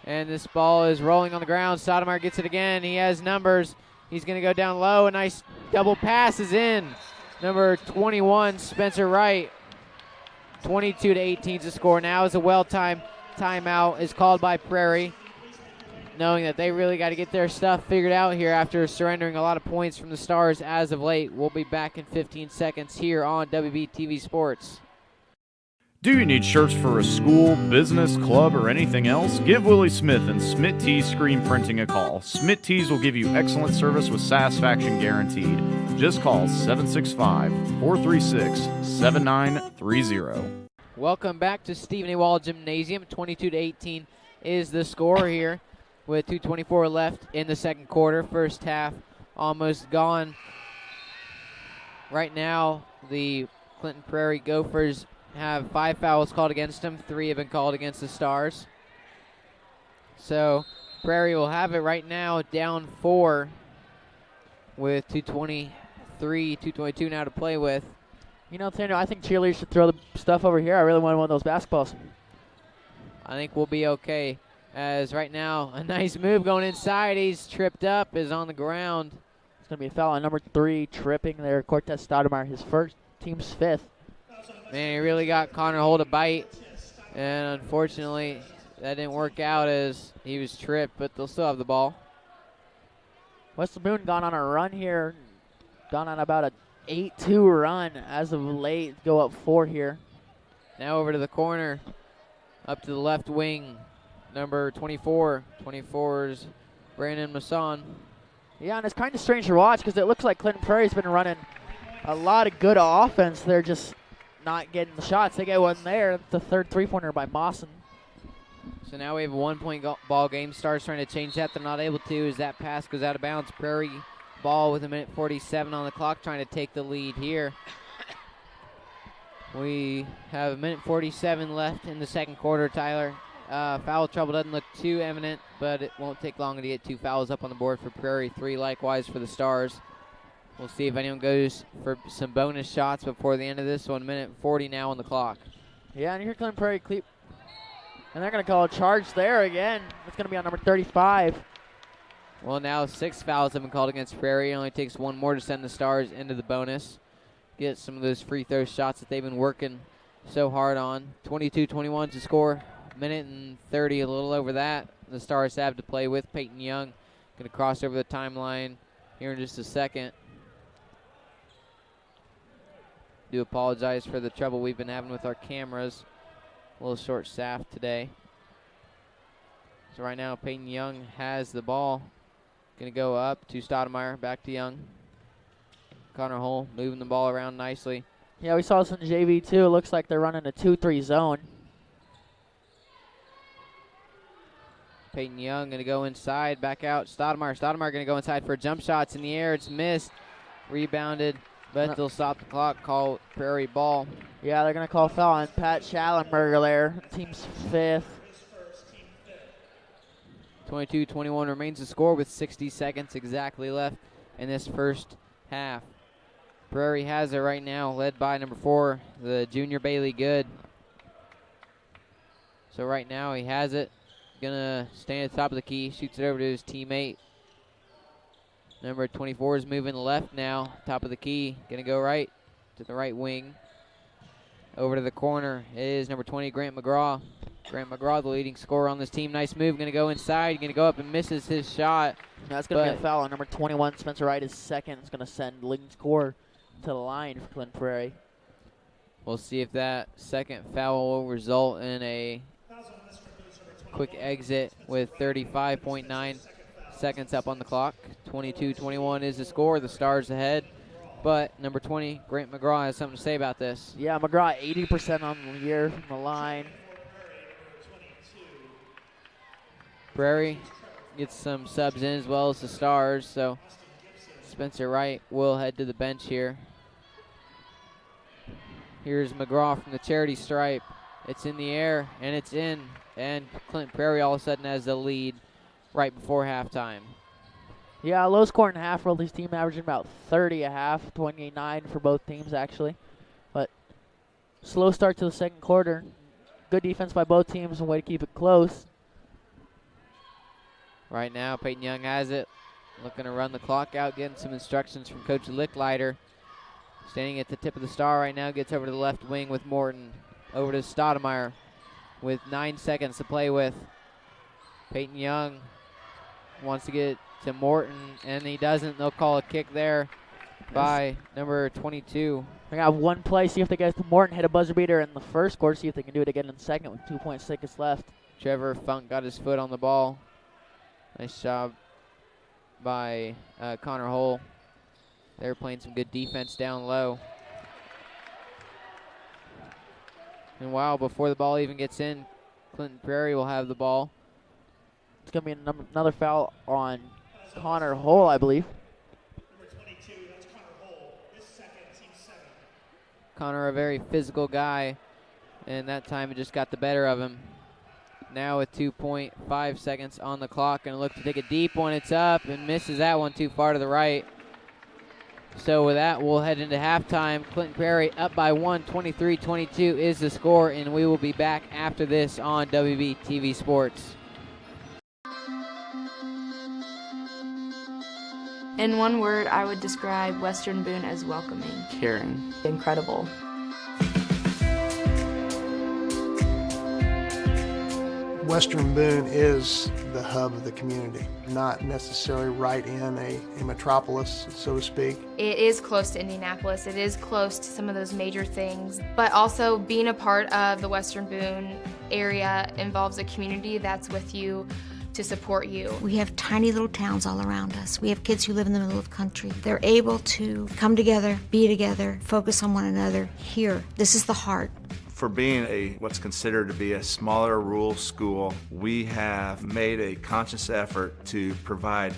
And this ball is rolling on the ground. Stoudemire gets it again. He has numbers. He's going to go down low. A nice double pass is in. Number 21, Spencer Wright. 22-18 is the score. Now is a well-timed timeout is called by Prairie, knowing that they really got to get their stuff figured out here after surrendering a lot of points from the Stars as of late. We'll be back in 15 seconds here on WBTV Sports. Do you need shirts for a school, business, club, or anything else? Give Willie Smith and Smith Tees Screen Printing a call. Smith Tees will give you excellent service with satisfaction guaranteed. Just call 765-436-7930. Welcome back to Stephen A. Wall Gymnasium. 22-18 is the score here, with 2:24 left in the second quarter. First half almost gone. Right now, the Clinton Prairie Gophers have 5 fouls called against them. 3 have been called against the Stars. So Prairie will have it right now down 4 with 2:22 now to play with. You know, Nathaniel, I think cheerleaders should throw the stuff over here. I really want one of those basketballs. I think we'll be okay. As right now, a nice move going inside. He's tripped up, is on the ground. It's going to be a foul on number 3, tripping there. Cortez Stoudemire, his first, team's 5th. Man, he really got Connor Hull to bite. And unfortunately, that didn't work out as he was tripped, but they'll still have the ball. Western Boone gone on a run here. Gone on about a 8-2 run as of late. Go up 4 here. Now over to the corner. Up to the left wing. Number 24. 24's Brandon Masson. Yeah, and it's kind of strange to watch because it looks like Clinton Prairie's been running a lot of good offense. They're just not getting the shots. They get one there. The third three-pointer by Mawson. So now we have a 1-point ball game. Stars trying to change that. They're not able to as that pass goes out of bounds. Prairie ball with 1:47 on the clock, trying to take the lead here. We have 1:47 left in the second quarter, Tyler. Foul trouble doesn't look too imminent, but it won't take long to get 2 fouls up on the board for Prairie, 3 likewise for the Stars. We'll see if anyone goes for some bonus shots before the end of this 1 minute 40 now on the clock. Yeah, and here Clinton Prairie and they're going to call a charge there again. It's going to be on number 35. Well, now 6 fouls have been called against Prairie. It only takes 1 more to send the Stars into the bonus. Get some of those free throw shots that they've been working so hard on. 22-21 to score. Minute and 30, a little over that. The Stars have to play with. Peyton Young going to cross over the timeline here in just a second. Do apologize for the trouble we've been having with our cameras. A little short-staffed today. So right now, Peyton Young has the ball. Going to go up to Stoudemire, back to Young. Connor Hull moving the ball around nicely. Yeah, we saw this in JV too. It looks like they're running a 2-3 zone. Peyton Young going to go inside, back out. Stoudemire going to go inside for jump shots in the air. It's missed. Rebounded, but they'll stop the clock. Call Prairie ball. Yeah, they're going to call a foul on Pat Schallenberger there. Team's 5th. 22-21 remains the score with 60 seconds exactly left in this first half. Prairie has it right now, led by number 4, the junior Bailey Good. So right now he has it. Gonna stand at the top of the key, shoots it over to his teammate. Number 24 is moving left now, top of the key. Gonna go right to the right wing. Over to the corner is number 20, Grant McGraw. Grant McGraw, the leading scorer on this team. Nice move, gonna go inside, gonna go up and misses his shot. That's gonna be a foul on number 21, Spencer Wright is second. It's gonna send leading scorer to the line for Clinton Prairie. We'll see if that second foul will result in a quick exit with 35.9 seconds up on the clock. 22-21 is the score. The Stars ahead. But number 20, Grant McGraw, has something to say about this. Yeah, McGraw 80% on the year from the line. Prairie gets some subs in as well as the Stars, so Spencer Wright will head to the bench here. Here's McGraw from the charity stripe. It's in the air, and it's in. And Clinton Prairie all of a sudden has the lead right before halftime. Yeah, low scoring half for these teams, averaging about 30 a half, 29 for both teams actually. But slow start to the second quarter. Good defense by both teams, and way to keep it close. Right now, Peyton Young has it. Looking to run the clock out, getting some instructions from Coach Licklider. Standing at the tip of the star right now, gets over to the left wing with Morton. Over to Stoudemire with 9 seconds to play with. Peyton Young wants to get to Morton, and he doesn't. They'll call a kick there by number 22. They got one play, see if they get to Morton, hit a buzzer beater in the first quarter, see if they can do it again in the second with 2.6 seconds left. Trevor Funk got his foot on the ball. Nice job by Connor Hull. They're playing some good defense down low. And wow, before the ball even gets in, Clinton Prairie will have the ball. It's going to be another foul on Connor Hull, I believe. Number 22, that's Connor Hull. His second, team 7. Connor, a very physical guy, and that time it just got the better of him. Now with 2.5 seconds on the clock, and look to take a deep one. It's up and misses that one too far to the right. So with that, we'll head into halftime. Clinton Prairie up by 1, 23-22 is the score, and we will be back after this on WBTV Sports. In one word, I would describe Western Boone as welcoming. Caring. Incredible. Western Boone is the hub of the community, not necessarily right in a metropolis, so to speak. It is close to Indianapolis. It is close to some of those major things, but also being a part of the Western Boone area involves a community that's with you to support you. We have tiny little towns all around us. We have kids who live in the middle of the country. They're able to come together, be together, focus on one another here. This is the heart. For being what's considered to be a smaller rural school, we have made a conscious effort to provide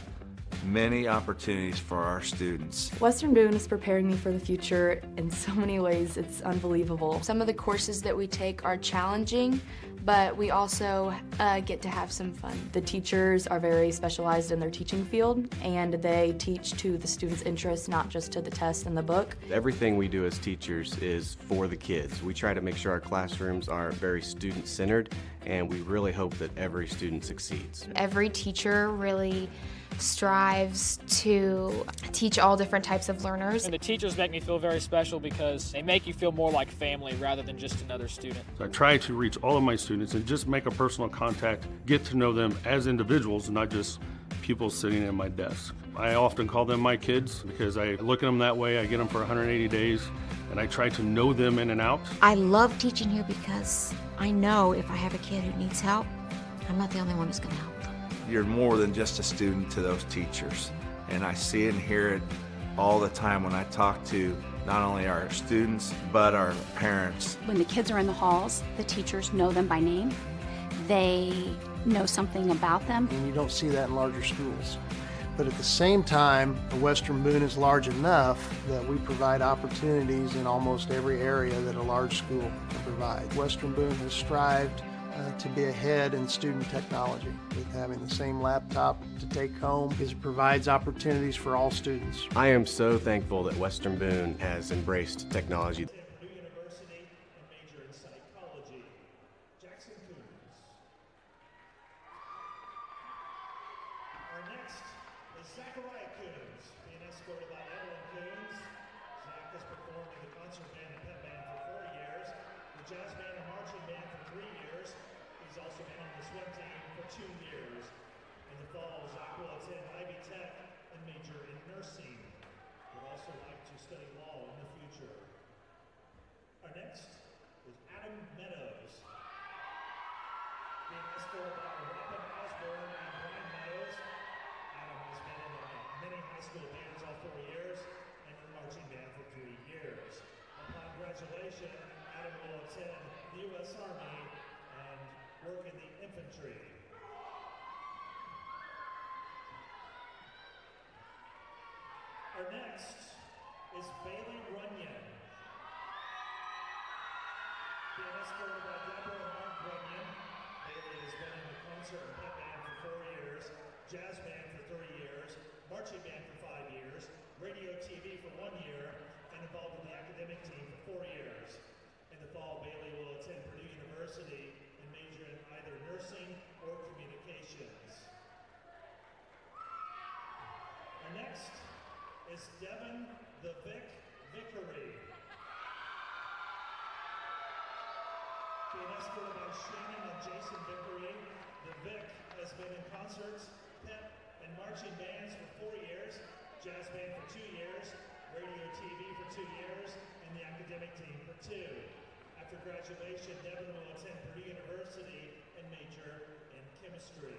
many opportunities for our students. Western Boone is preparing me for the future in so many ways. It's unbelievable. Some of the courses that we take are challenging, but we also get to have some fun. The teachers are very specialized in their teaching field, and they teach to the students' interests, not just to the test and the book. Everything we do as teachers is for the kids. We try to make sure our classrooms are very student-centered, and we really hope that every student succeeds. Every teacher really strives to teach all different types of learners. And the teachers make me feel very special because they make you feel more like family rather than just another student. So I try to reach all of my students and just make a personal contact, get to know them as individuals, not just pupils sitting at my desk. I often call them my kids because I look at them that way. I get them for 180 days and I try to know them in and out. I love teaching here because I know if I have a kid who needs help, I'm not the only one who's going to help them. You're more than just a student to those teachers. And I see and hear it all the time when I talk to not only our students, but our parents. When the kids are in the halls, the teachers know them by name. They know something about them. And you don't see that in larger schools. But at the same time, Western Boone is large enough that we provide opportunities in almost every area that a large school can provide. Western Boone has strived to be ahead in student technology with having the same laptop to take home because it provides opportunities for all students. I am so thankful that Western Boone has embraced technology. Adam will attend the U.S. Army and work in the infantry. Our next is Bailey Runyon. Being escorted by Deborah and Mark Runyon. Bailey has been in the concert and pep band for 4 years, jazz band for 3 years, marching band for 5 years, radio TV for 1 year, and involved in the academic team for 4 years. In the fall, Bailey will attend Purdue University and major in either nursing or communications. Our next is Devin the Vic Vickery. Being escorted by Shannon and Jason Vickery, the Vic has been in concerts, pep, and marching bands for 4 years, jazz band for 2 years, radio TV for 2 years, and the academic team for 2. After graduation, Devin will attend Purdue University and major in chemistry.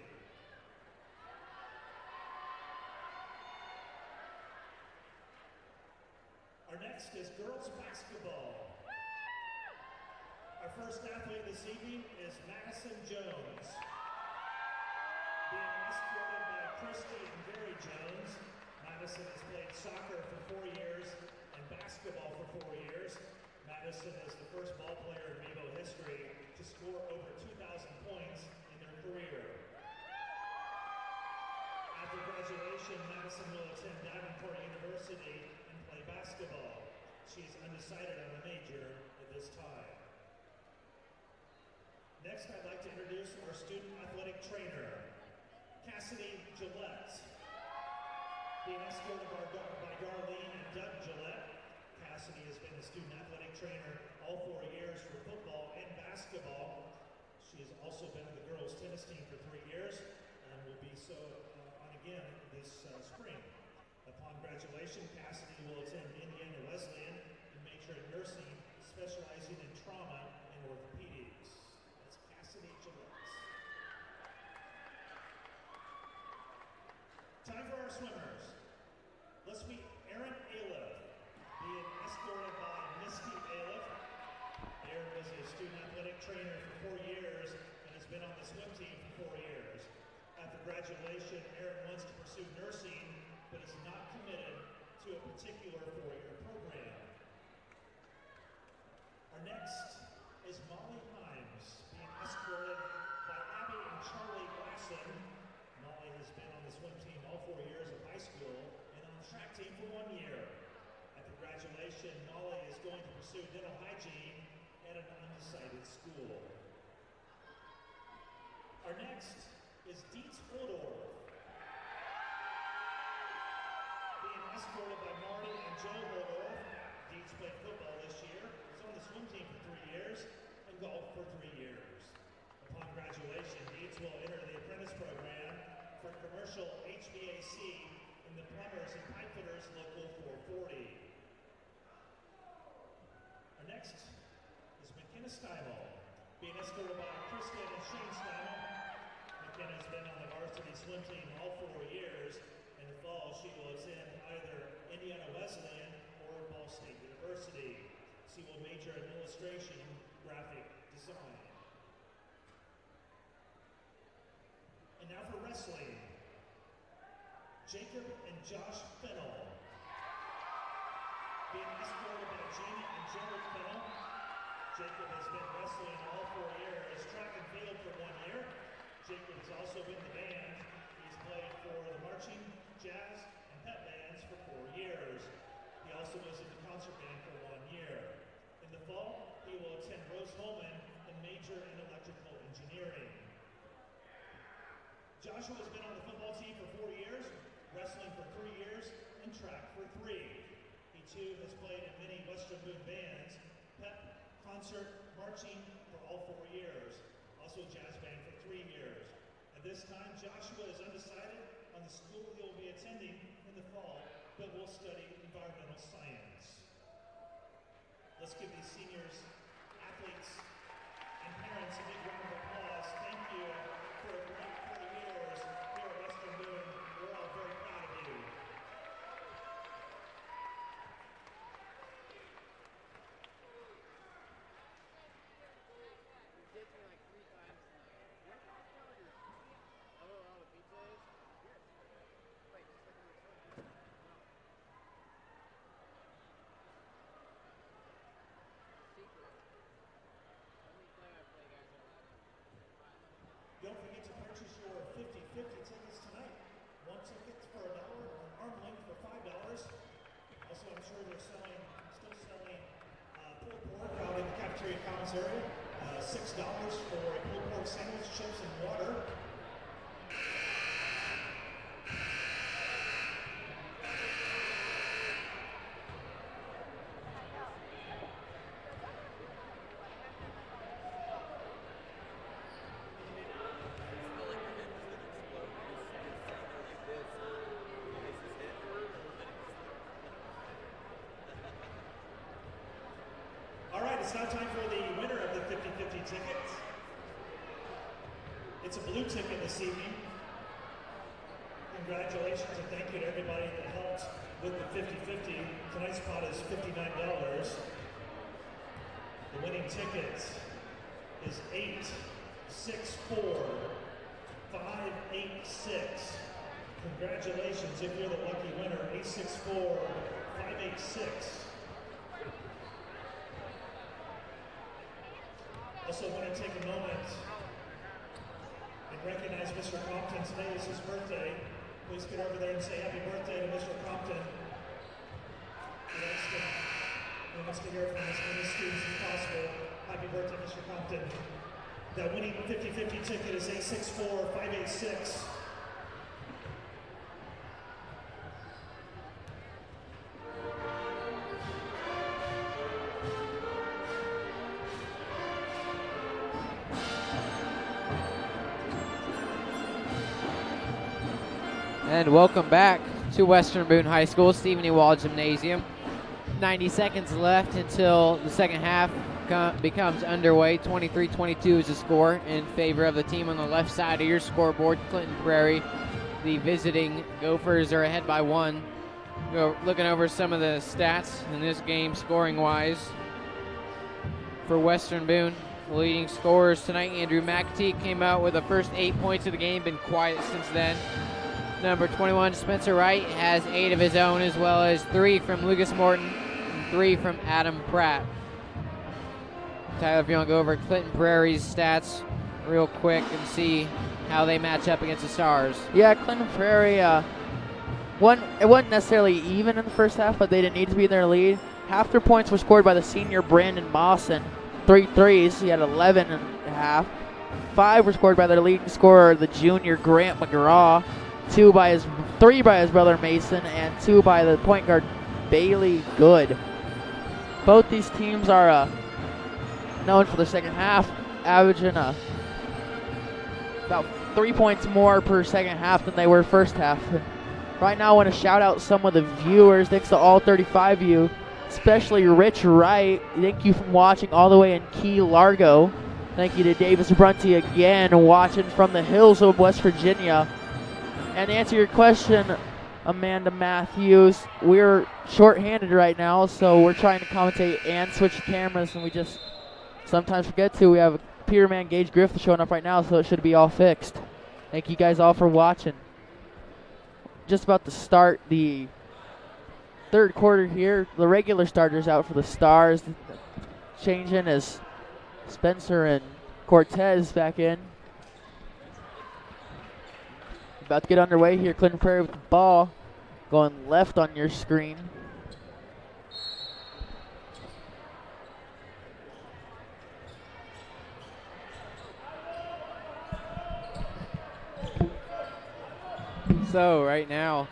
Our next is girls basketball. Our first athlete this evening is Madison Jones. Being escorted by Christy and Gary Jones, Madison has played soccer for 4 years and basketball for 4 years. Madison is the first ball player in Mabo history to score over 2,000 points in their career. After graduation, Madison will attend Davenport University and play basketball. She is undecided on a major at this time. Next, I'd like to introduce our student athletic trainer, Cassidy Gillette. Being escorted by Darlene and Doug Gillette, Cassidy has been a student athletic trainer all 4 years for football and basketball. She has also been on the girls' tennis team for 3 years and will be so on again this spring. Upon graduation, Cassidy will attend Indiana Wesleyan and major in nursing, specializing in trauma and orthopedics. That's Cassidy Gillette. Time for our swimmers. Let's meet Aaron Aliff, being escorted by Misty Aliff. Aaron was a student athletic trainer for 4 years and has been on the swim team for 4 years. After graduation, Aaron wants to pursue nursing, but is not committed to a particular 4-year program. Our next is Molly Himes, being escorted track team for 1 year. After graduation, Molly is going to pursue dental hygiene at an undecided school. Our next is Dietz Oldorf. Being escorted by Marty and Joe Oldorf, Dietz played football this year, was on the swim team for 3 years, and golf for 3 years. Upon graduation, Dietz will enter the apprentice program for commercial HVAC in the Plumbers and Pipe Fitters Local 440. Our next is McKenna Steinel, being escorted by Kristen and Shane Steinel. McKenna has been on the varsity swim team all 4 years. In the fall, she will attend either Indiana Wesleyan or Ball State University. She will major in illustration and graphic design. And now for wrestling, Jacob and Josh Fennell. Being escorted by Jamie and Jared Fennell. Jacob has been wrestling all 4 years, track and field for 1 year. Jacob has also been in the band. He's played for the marching, jazz, and pep bands for 4 years. He also was in the concert band for 1 year. In the fall, he will attend Rose Holman and major in electrical engineering. Joshua has been on the football team for 4 years, wrestling for 3 years, and track for 3. He too has played in many Western Boone bands, pep, concert, marching for all 4 years. Also jazz band for 3 years. At this time, Joshua is undecided on the school he will be attending in the fall, but will study environmental science. Let's give these seniors, athletes, and parents a big round of applause. Thank you for a great 4 years here at Western Boone. We're all very proud of you. Don't forget to purchase your 50/50 tickets tonight. 1 ticket for $1, an arm length for $5. Also, I'm sure they're still selling pulled pork out in the cafeteria commons area. $6 for a pulled pork sandwich, chips, and water. It's now time for the winner of the 50/50 ticket. It's a blue ticket this evening. Congratulations and thank you to everybody that helped with the 50/50. Tonight's pot is $59. The winning ticket is 864-586. Congratulations if you're the lucky winner, 864-586. Also want to take a moment and recognize Mr. Compton. Today is his birthday. Please get over there and say happy birthday to Mr. Compton. He wants to hear from as many students as possible. Happy birthday, Mr. Compton. That winning 50/50 ticket is 864-586. And welcome back to Western Boone High School, Stephen E. Wall Gymnasium. 90 seconds left until the second half becomes underway. 23-22 is the score in favor of the team on the left side of your scoreboard, Clinton Prairie. The visiting Gophers are ahead by 1. Looking over some of the stats in this game scoring-wise for Western Boone. The leading scorers tonight, Andrew McAtee came out with the first 8 points of the game, been quiet since then. Number 21, Spencer Wright, has 8 of his own, as well as 3 from Lucas Morton and 3 from Adam Pratt. Tyler, if you want to go over Clinton Prairie's stats real quick and see how they match up against the Stars. Yeah, Clinton Prairie It wasn't necessarily even in the first half, but they didn't need to be in their lead. Half their points were scored by the senior Brandon Mawson. 3 threes. He had 11 and a half. 5 were scored by their leading scorer, the junior Grant McGraw. 3 by his brother Mason, and 2 by the point guard Bailey Good. Both these teams are known for the second half, averaging about 3 points more per second half than they were first half. Right now I want to shout out some of the viewers. Thanks to all 35 of you, especially Rich Wright. Thank you for watching all the way in Key Largo. Thank you to Davis Brunty again, watching from the hills of West Virginia. And to answer your question, Amanda Matthews, we're short-handed right now, so we're trying to commentate and switch cameras, and we just sometimes forget to. We have Peterman Gage Griffith showing up right now, so it should be all fixed. Thank you guys all for watching. Just about to start the third quarter here. The regular starters out for the Stars. Changing as Spencer and Cortez back in. About to get underway here. Clinton Prairie with the ball. Going left on your screen. So right now,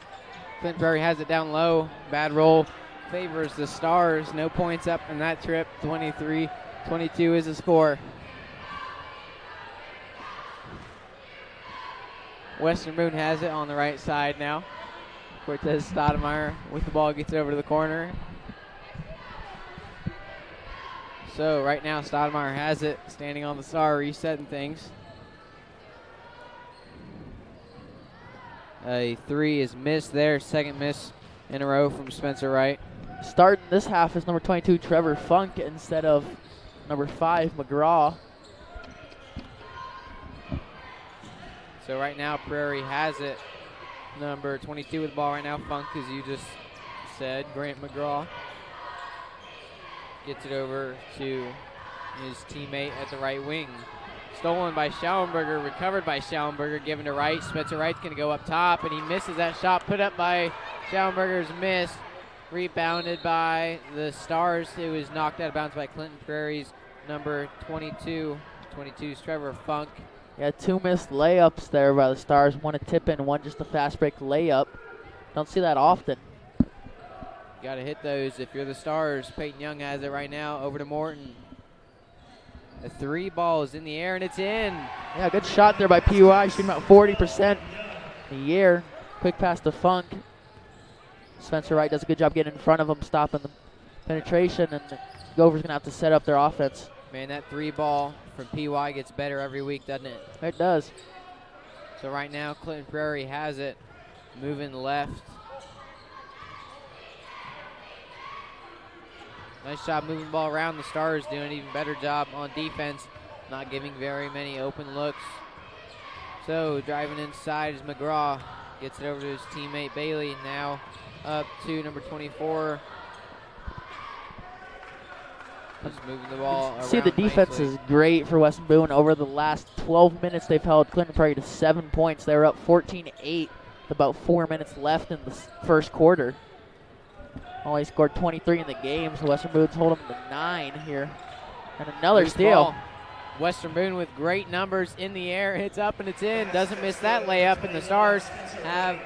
Clinton Prairie has it down low. Bad roll favors the Stars. No points up in that trip. 23-22 is the score. Western Boone has it on the right side now. Cortez Stoudemire with the ball, gets it over to the corner. So right now Stoudemire has it, standing on the star, resetting things. A 3 is missed there, second miss in a row from Spencer Wright. Starting this half is number 22, Trevor Funk, instead of number 5, McGraw. So right now Prairie has it. Number 22 with the ball right now, Funk, as you just said. Grant McGraw gets it over to his teammate at the right wing. Stolen by Schallenberger, recovered by Schallenberger, given to Wright. Spencer Wright's going to go up top, and he misses that shot. Put up by Schallenberger's miss. Rebounded by the Stars. It was knocked out of bounds by Clinton Prairie's number 22. 22's Trevor Funk. Yeah, 2 missed layups there by the Stars. One a tip in, one just a fast break layup. Don't see that often. You got to hit those if you're the Stars. Peyton Young has it right now, over to Morton. The 3 ball is in the air, and it's in. Yeah, good shot there by PUI, shooting about 40% in the air. Quick pass to Funk. Spencer Wright does a good job getting in front of him, stopping the penetration, and the Gophers going to have to set up their offense. Man, that 3 ball from PY gets better every week, doesn't it? It does. So right now, Clinton Prairie has it, moving left. Nice job moving the ball around. The Stars doing an even better job on defense, not giving very many open looks. So driving inside is McGraw. Gets it over to his teammate Bailey. Now up to number 24. Just moving the ball around. See, the defense nicely. is great for Western Boone. Over the last 12 minutes, they've held Clinton Prairie to 7 points. They were up 14-8 with about 4 minutes left in the first quarter. Only scored 23 in the game, so Western Boone's hold them to 9 here. And another Loose steal. ball. Western Boone with great numbers in the air. Hits up and it's in. Doesn't miss that layup, and the Stars have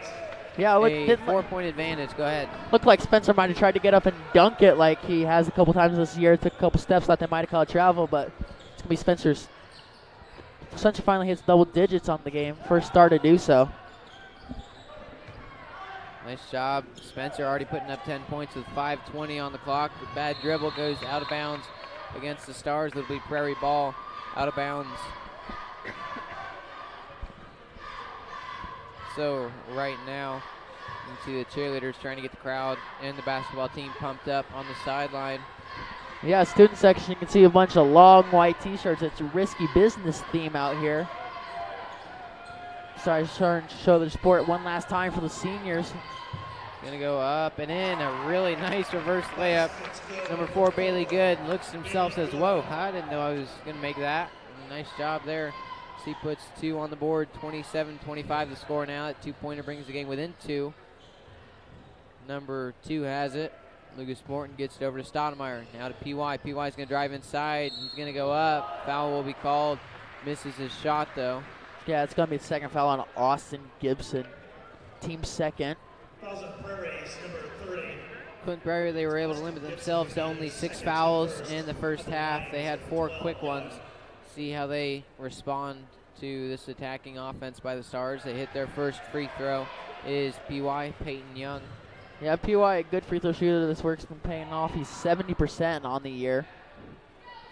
a 4-point advantage. Go ahead. Looked like Spencer might have tried to get up and dunk it like he has a couple times this year. Took a couple steps, thought they might have called travel, but it's going to be Spencer's. Spencer finally hits double digits on the game. First star to do so. Nice job. Spencer already putting up 10 points with 5:20 on the clock. The bad dribble goes out of bounds against the Stars. It'll be Prairie ball out of bounds. So right now, you can see the cheerleaders trying to get the crowd and the basketball team pumped up on the sideline. Yeah, student section, you can see a bunch of long white t-shirts. It's a risky business theme out here. Sorry, trying to show the sport one last time for the seniors. Gonna go up and in, a really nice reverse layup. Number 4, Bailey Good, looks at himself, says, whoa, I didn't know I was gonna make that. Nice job there. So he puts 2 on the board, 27-25 the score now. That 2-pointer brings the game within 2. Number 2 has it. Lucas Morton gets it over to Stoudemire. Now to PY. PY's going to drive inside. He's going to go up. Foul will be called. Misses his shot, though. Yeah, it's going to be the second foul on Austin Gibson. Team second. Fouls on Prairie is number 3. Clinton Prairie, they were able to limit themselves to only 6 fouls in the first half. They had 4 quick ones. See how they respond to this attacking offense by the Stars. They hit their first free throw. It is PY, Peyton Young. Yeah, PY, a good free throw shooter. This work's been paying off. He's 70% on the year.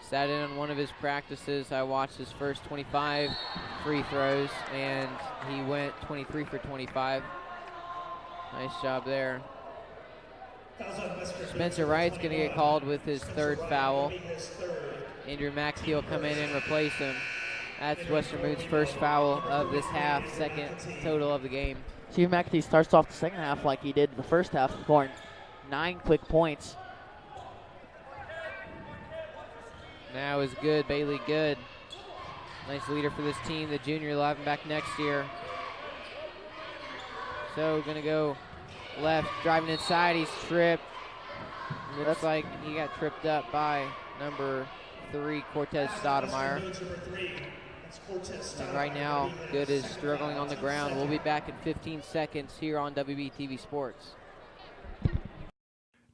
Sat in on one of his practices. I watched his first 25 free throws, and he went 23 for 25. Nice job there. Spencer Wright's going to get called with his 3rd foul. Andrew Maxey will come in and replace him. That's Western Boone's first foul of this half, 2nd total of the game. Steve McAtee starts off the second half like he did the first half, scoring 9 quick points. Now is Good, Bailey Good. Nice leader for this team. The junior will have him back next year. So going to go left, driving inside. He's tripped. Looks like he got tripped up by number 3, Cortez Stoudemire. And right now, Good is struggling on the ground. We'll be back in 15 seconds here on WBTV Sports.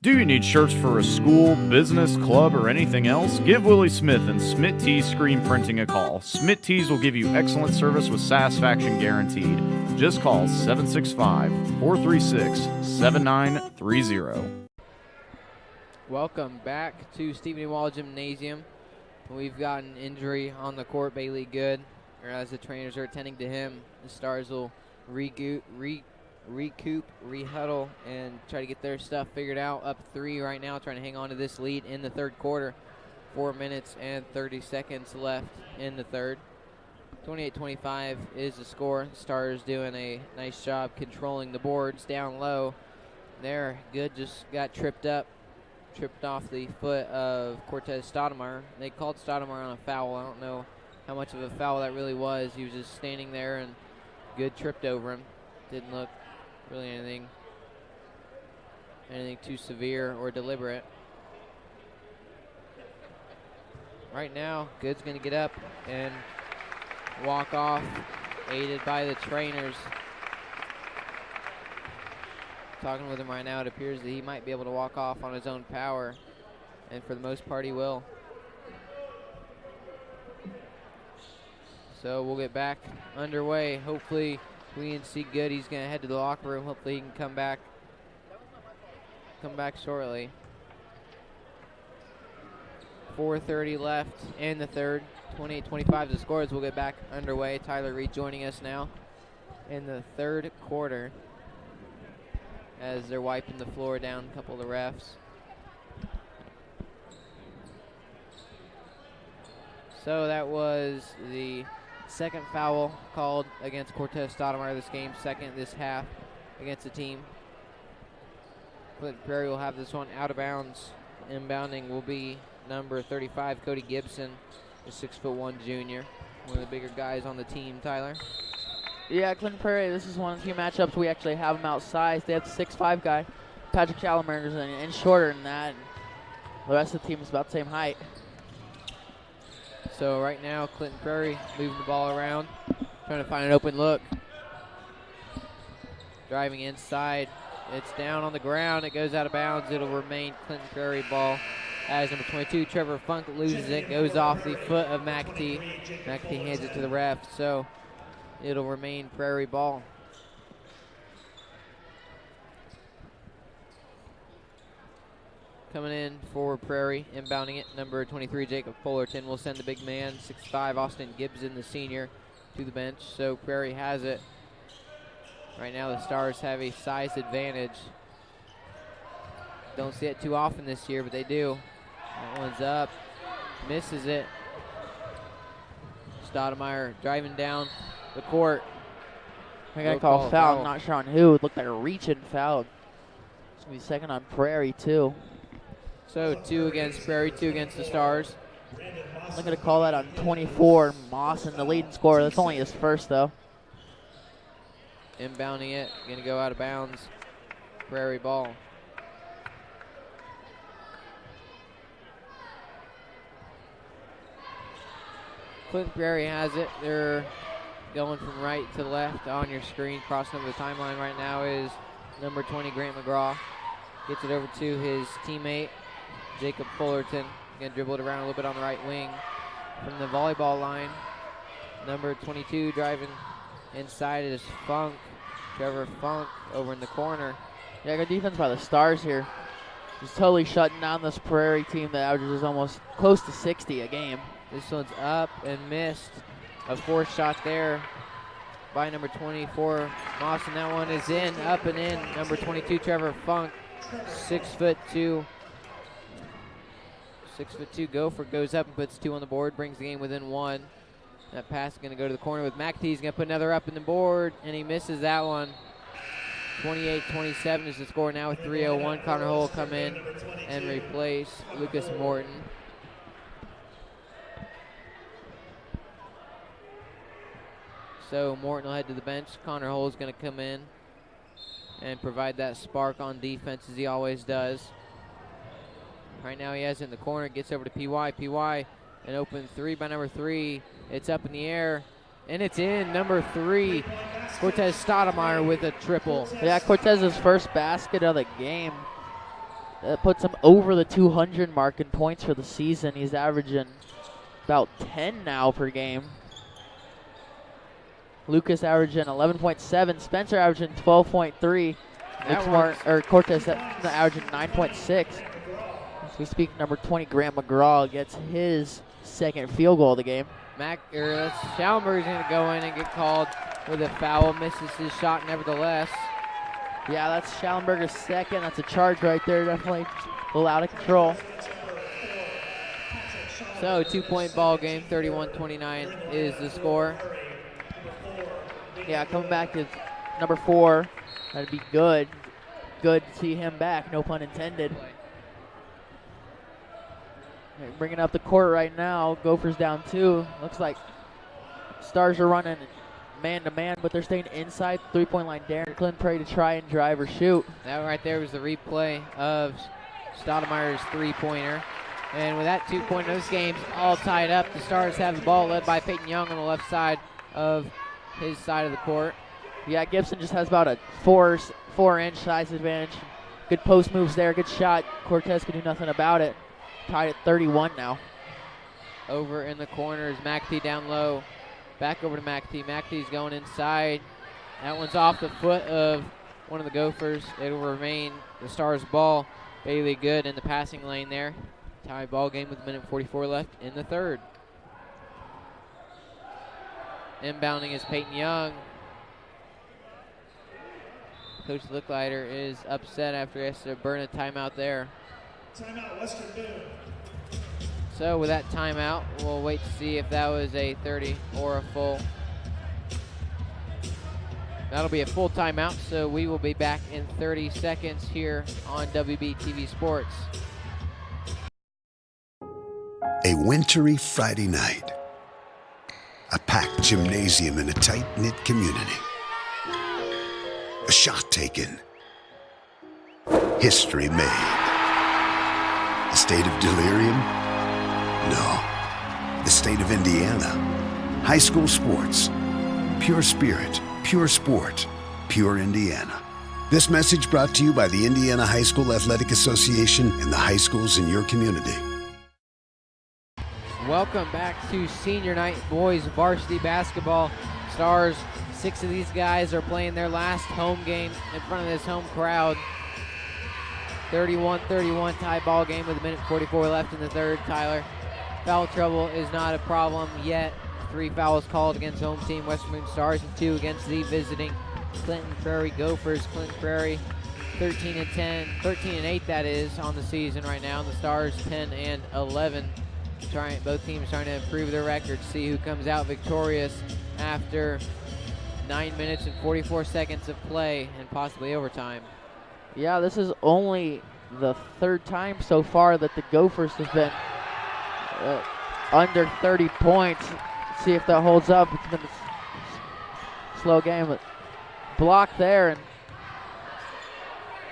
Do you need shirts for a school, business, club, or anything else? Give Willie Smith and Smith Tees Screen Printing a call. Smith Tees will give you excellent service with satisfaction guaranteed. Just call 765-436-7930. Welcome back to Stephen E. Wall Gymnasium. We've got an injury on the court. Bailey Good, or as the trainers are attending to him, the Stars will recoup, rehuddle, and try to get their stuff figured out. Up 3 right now, trying to hang on to this lead in the 3rd quarter. 4 minutes and 30 seconds left in the 3rd. 28-25 is the score. Stars doing a nice job controlling the boards down low. There, Good just got tripped off the foot of Cortez Stoudemire. They called Stoudemire on a foul. I don't know how much of a foul that really was. He was just standing there, and Good tripped over him. Didn't look really anything too severe or deliberate. Right now, Good's going to get up and walk off, aided by the trainers. Talking with him right now, it appears that he might be able to walk off on his own power, and for the most part he will. So we'll get back underway. Hopefully we can see Good. He's going to head to the locker room. Hopefully he can come back shortly. 4:30 left in the 3rd. 28-25 the score as we'll get back underway. Tyler Reed joining us now in the 3rd quarter as they're wiping the floor down, a couple of the refs. So that was the 2nd foul called against Cortez Stoudemire this game, 2nd this half against the team. Clinton Prairie will have this one out of bounds. Inbounding will be number 35, Cody Gibson, the 6'1" junior, one of the bigger guys on the team. Tyler? Yeah, Clinton Prairie, this is one of the few matchups we actually have them outsized. They have the 6'5" guy. Patrick Chalmer's an inch shorter than that. The rest of the team is about the same height. So right now, Clinton Prairie moving the ball around, trying to find an open look. Driving inside. It's down on the ground. It goes out of bounds. It'll remain Clinton Prairie ball as number 22, Trevor Funk, loses it. Goes off the foot of McAtee. McAtee hands it to the ref. So it'll remain Prairie ball. Coming in for Prairie, inbounding it, number 23, Jacob Fullerton will send the big man, 6'5", Austin Gibson, the senior, to the bench. So Prairie has it. Right now the Stars have a size advantage. Don't see it too often this year, but they do. That one's up, misses it. Stoudemire driving down the court. I got to call a foul. I'm not sure on who. It looked like a reach-in foul. It's going to be second on Prairie, too. So 2 against Prairie, 2 against the Stars. I'm going to call that on 24, Mawson, the leading scorer. That's only his first, though. Inbounding it, going to go out of bounds. Prairie ball. Clinton Prairie has it. They're going from right to left on your screen. Crossing over the timeline right now is number 20, Grant McGraw. Gets it over to his teammate, Jacob Fullerton. Gonna dribble it around a little bit on the right wing. From the volleyball line, number 22 driving inside is Funk. Trevor Funk over in the corner. Yeah, good defense by the Stars here. Just totally shutting down this Prairie team that averages almost close to 60 a game. This one's up and missed. A fourth shot there by number 24, Mawson. That one is in, up and in. Number 22, Trevor Funk, 6'2". 6'2" Gopher goes up and puts 2 on the board, brings the game within 1. That pass is going to go to the corner with McAtee. He's going to put another up in the board, and he misses that one. 28-27 is the score now with 3:01. Connor Hull will come in and replace Lucas Morton. So Morton will head to the bench. Connor Hull is going to come in and provide that spark on defense as he always does. Right now he has it in the corner, gets over to PY. PY, an open 3 by number 3. It's up in the air, and it's in. Number 3, Cortez Stoudemire with a triple. Yeah, Cortez's first basket of the game. That puts him over the 200 mark in points for the season. He's averaging about 10 now per game. Lucas averaging 11.7. Spencer averaging 12.3. Cortez averaging 9.6. As we speak, number 20, Grant McGraw, gets his second field goal of the game. Schallenberger's going to go in and get called with a foul. Misses his shot nevertheless. Yeah, that's Schallenberger's second. That's a charge right there. Definitely a little out of control. So 2-point ball game, 31-29 is the score. Yeah, coming back to number 4. That'd be good. Good to see him back, no pun intended. Bringing up the court right now. Gophers down 2. Looks like Stars are running man-to-man, but they're staying inside 3-point line. Darren Clinton Prairie to try and drive or shoot. That right there was the replay of Stoudemire's 3-pointer. And with that 2-point, this game's all tied up. The Stars have the ball, led by Peyton Young on the left side of his side of the court. Yeah, Gibson just has about a 4-inch size advantage. Good post moves there, good shot. Cortez could do nothing about it. Tied at 31 now. Over in the corner is McAtee down low. Back over to McAtee. McAtee's going inside. That one's off the foot of one of the Gophers. It will remain the Stars' ball. Bailey Good in the passing lane there. Tie ball game with a minute 44 left in the third. Inbounding is Peyton Young. Coach Licklider is upset after he has to burn a timeout there. Timeout, Western Boone. So with that timeout, we'll wait to see if that was a 30 or a full. That'll be a full timeout, so we will be back in 30 seconds here on WBTV Sports. A wintry Friday night. A packed gymnasium in a tight-knit community. A shot taken. History made. A state of delirium? No. The state of Indiana. High school sports. Pure spirit, pure sport, pure Indiana. This message brought to you by the Indiana High School Athletic Association and the high schools in your community. Welcome back to senior night boys varsity basketball. Stars, 6 of these guys are playing their last home game in front of this home crowd. 31-31 tie ball game with a minute 44 left in the third. Tyler, foul trouble is not a problem yet. 3 fouls called against home team Western Boone Stars and 2 against the visiting Clinton Prairie Gophers. Clinton Prairie 13-8 that is on the season right now. And the Stars 10-11. Both teams trying to improve their record, see who comes out victorious after 9 minutes and 44 seconds of play and possibly overtime. Yeah, this is only the 3rd time so far that the Gophers have been under 30 points. Let's see if that holds up. It's been a slow game, but blocked there. And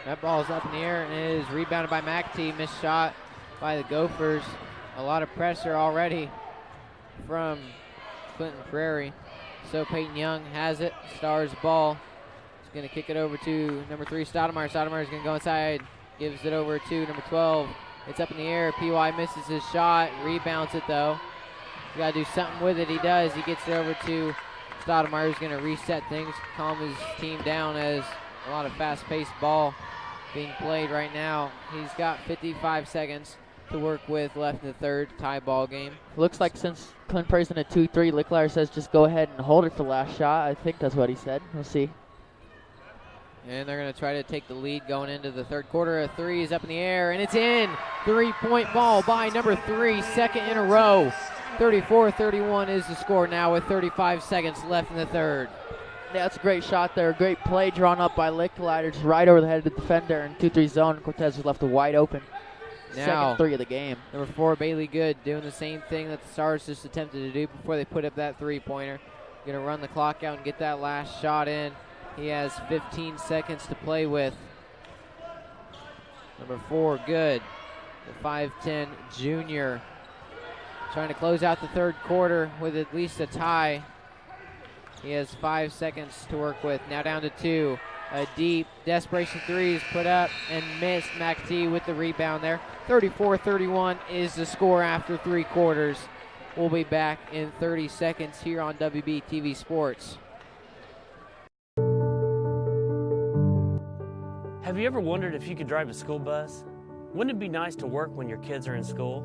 That ball's up in the air and it is rebounded by McAtee. Missed shot by the Gophers. A lot of pressure already from Clinton Prairie. So Peyton Young has it. Stars ball. He's going to kick it over to number 3, Stoudemire. Stoudemire's going to go inside. Gives it over to number 12. It's up in the air. PY misses his shot. Rebounds it though. You got to do something with it. He does. He gets it over to Stoudemire, who's going to reset things, calm his team down as a lot of fast-paced ball being played right now. He's got 55 seconds to work with left in the third. Tie ball game. Looks like since Clint Prairie's in a 2-3, Licklauer says just go ahead and hold it for the last shot. I think that's what he said. We'll see. And they're going to try to take the lead going into the third quarter. A 3 is up in the air, and it's in. 3-point ball by number 3, second in a row. 34-31 is the score now with 35 seconds left in the third. Yeah, that's a great shot there. Great play drawn up by Licklauer, just right over the head of the defender in 2-3 zone. Cortez was left wide open. Now, second 3 of the game. Number 4, Bailey Good, doing the same thing that the Stars just attempted to do before they put up that 3-pointer. Going to run the clock out and get that last shot in. He has 15 seconds to play with. Number 4, Good, the 5'10 junior. Trying to close out the third quarter with at least a tie. He has 5 seconds to work with. Now down to 2. A deep desperation 3 is put up and missed. McAtee with the rebound there. 34-31 is the score after 3 quarters. We'll be back in 30 seconds here on WBTV Sports. Have you ever wondered if you could drive a school bus? Wouldn't it be nice to work when your kids are in school?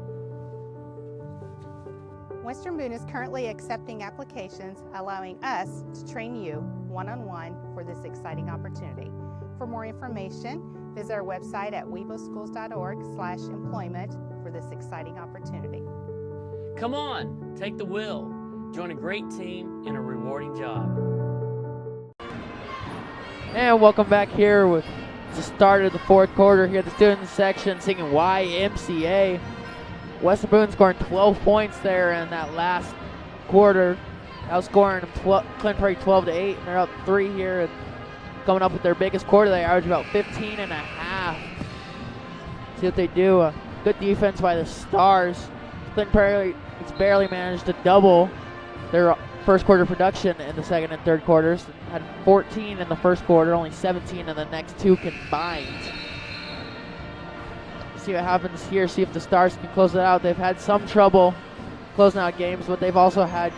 Western Boone is currently accepting applications, allowing us to train you one-on-one for this exciting opportunity. For more information, visit our website at weboschools.org/employment for this exciting opportunity. Come on, take the wheel. Join a great team in a rewarding job. And welcome back here with the start of the fourth quarter here at the student section singing YMCA. Western Boone scoring 12 points there in that last quarter. Outscoring Clint Prairie 12-8, and they're up 3 here. And coming up with their biggest quarter, they average about 15 and a half. See what they do. Good defense by the Stars. Clint Prairie has barely managed to double their first quarter production in the second and third quarters. Had 14 in the first quarter, only 17 in the next 2 combined. See what happens here, see if the Stars can close it out. They've had some trouble closing out games, but they've also had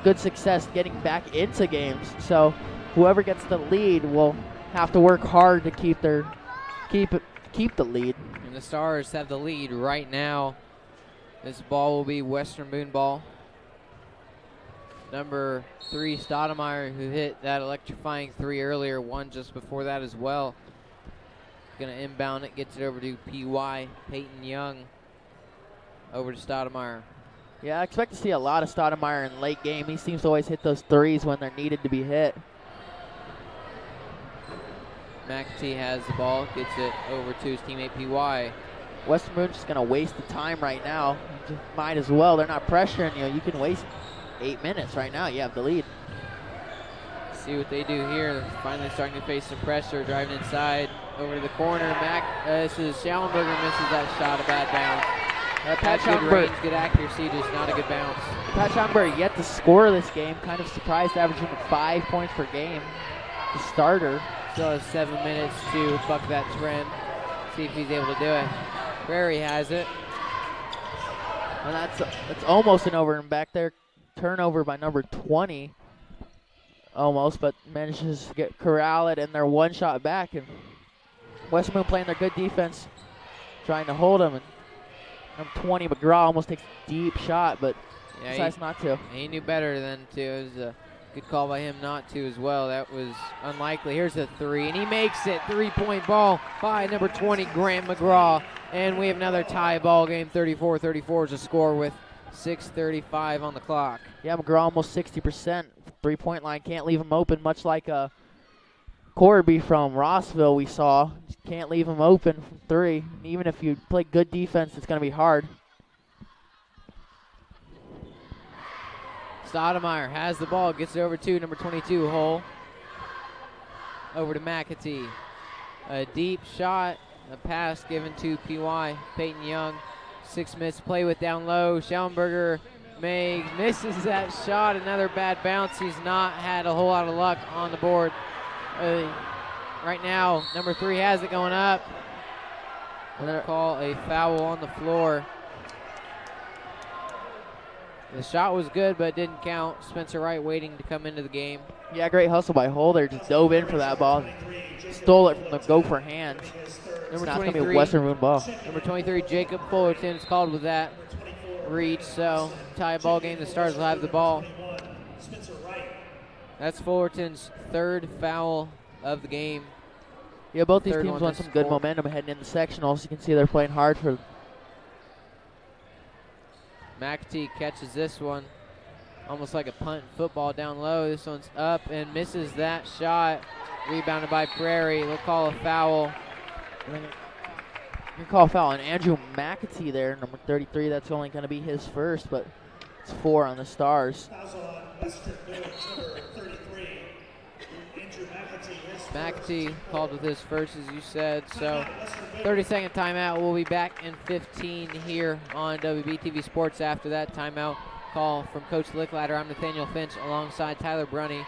good success getting back into games. So whoever gets the lead will have to work hard to keep the lead. And the Stars have the lead right now. This ball will be Western Boone ball. Number 3, Stoudemire, who hit that electrifying 3 earlier, 1 just before that as well. Going to inbound it, gets it over to PY, Peyton Young, over to Stoudemire. Yeah, I expect to see a lot of Stoudemire in late game. He seems to always hit those 3s when they're needed to be hit. McAtee has the ball, gets it over to his teammate PY. Western Boone's just going to waste the time right now. Just might as well. They're not pressuring you. You can waste 8 minutes right now. You have the lead. See what they do here. They're finally starting to face some pressure. Driving inside over to the corner. This is Schallenberger misses that shot. A bad bounce. Pat good Schallenberger. range, good accuracy, just not a good bounce. Pat Schallenberger yet to score this game. Kind of surprised, averaging 5 points per game. The starter. Still has 7 minutes to buck that trend. See if he's able to do it. Prairie has it. And that's almost an over and back there. Turnover by number 20. Almost, but manages to corral it in their 1 shot back. And Western Boone playing their good defense, trying to hold them. And number 20, McGraw, almost takes a deep shot, but decides not to. He knew better than to. It was a good call by him not to as well. That was unlikely. Here's a 3, and he makes it. 3-point ball by number 20, Grant McGraw. And we have another tie ball game. 34-34 is the score with 6:35 on the clock. Yeah, McGraw almost 60%. 3-point line, can't leave him open, much like Corby from Rossville we saw. Just can't leave him open from 3. Even if you play good defense, it's going to be hard. Stoudemire has the ball, gets it over to number 22, Hull. Over to McAtee. A deep shot, a pass given to PY. Peyton Young, 6 minutes to play with down low. Schellenberger misses that shot. Another bad bounce. He's not had a whole lot of luck on the board. Right now, number 3 has it going up. We'll call a foul on the floor. The shot was good, but didn't count. Spencer Wright waiting to come into the game. Yeah, great hustle by Holder. Just dove in for that ball. Stole it from the Gopher hands. Number Now 23, it's going to be a Western Boone ball. Number 23, Jacob Fullerton is called with that reach. So tie ball game. The Stars will have the ball. That's Fullerton's 3rd foul of the game. Yeah, both these teams want some good momentum heading in the sectionals. You can see they're playing hard for. McAtee catches this one. Almost like a punt football down low. This one's up and misses that shot. Rebounded by Prairie. We'll call a foul. You call a foul on Andrew McAtee there, number 33. That's only going to be his first, but it's 4 on the Stars. McAtee called with his first, as you said. So 30-second timeout. We'll be back in 15 here on WBTV Sports after that timeout call from Coach Licklider. I'm Nathaniel Finch alongside Tyler Brunny.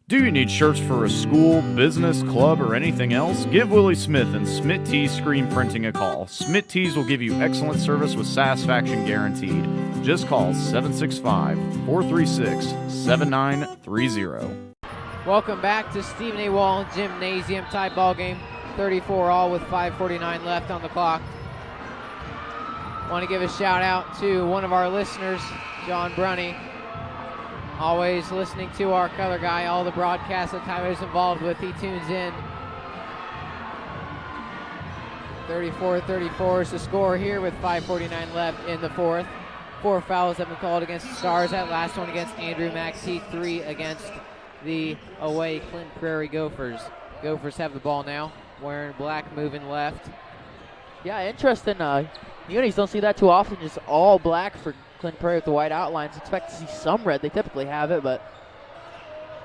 Do you need shirts for a school, business, club, or anything else? Give Willie Smith and Smith Tees Screen Printing a call. Smith Tees will give you excellent service with satisfaction guaranteed. Just call 765-436-7930. Welcome back to Stephen A. Wall Gymnasium. Tie ball game, 34 all with 5:49 left on the clock. Want to give a shout out to one of our listeners, John Brunny. Always listening to our color guy, all the broadcasts that Tyler's involved with, he tunes in. 34-34 is the score here with 5:49 left in the 4th. 4 fouls have been called against the Stars. That last one against Andrew McAtee, 3 against the away Clinton Prairie Gophers. Gophers have the ball now, wearing black, moving left. Yeah, interesting. Unis don't see that too often, just all black for Clinton Prairie with the white outlines. Expect to see some red. They typically have it, but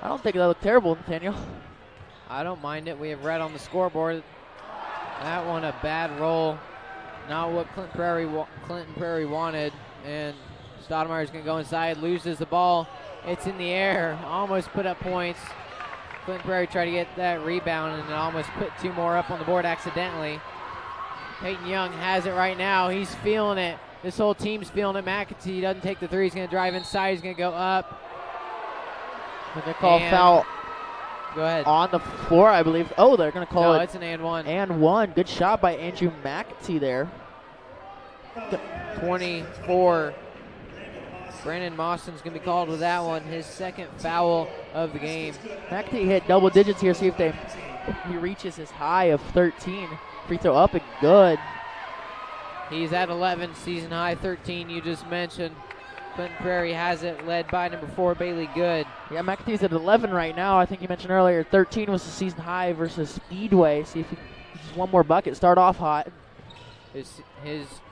I don't think they look terrible, Nathaniel. I don't mind it. We have red on the scoreboard. That one a bad roll. Not what Clinton Prairie wanted. And Stoudemire's going to go inside, loses the ball. It's in the air. Almost put up points. Clinton Prairie tried to get that rebound and almost put 2 more up on the board accidentally. Peyton Young has it right now. He's feeling it. This whole team's feeling it. McAtee doesn't take the 3. He's going to drive inside. He's going to go up. They're going to call foul. Go ahead. On the floor, I believe. Oh, they're going to call it. No, it's an and one. And one. Good shot by Andrew McAtee there. 24. Brandon Mawson's going to be called with that one. His 2nd foul of the game. McAtee hit double digits here. See if he reaches his high of 13. Free throw up and good. He's at 11, season high 13 you just mentioned. Clinton Prairie has it, led by number 4, Bailey Good. Yeah, McAtee's at 11 right now. I think you mentioned earlier 13 was the season high versus Speedway. See if he just one more bucket, start off hot. His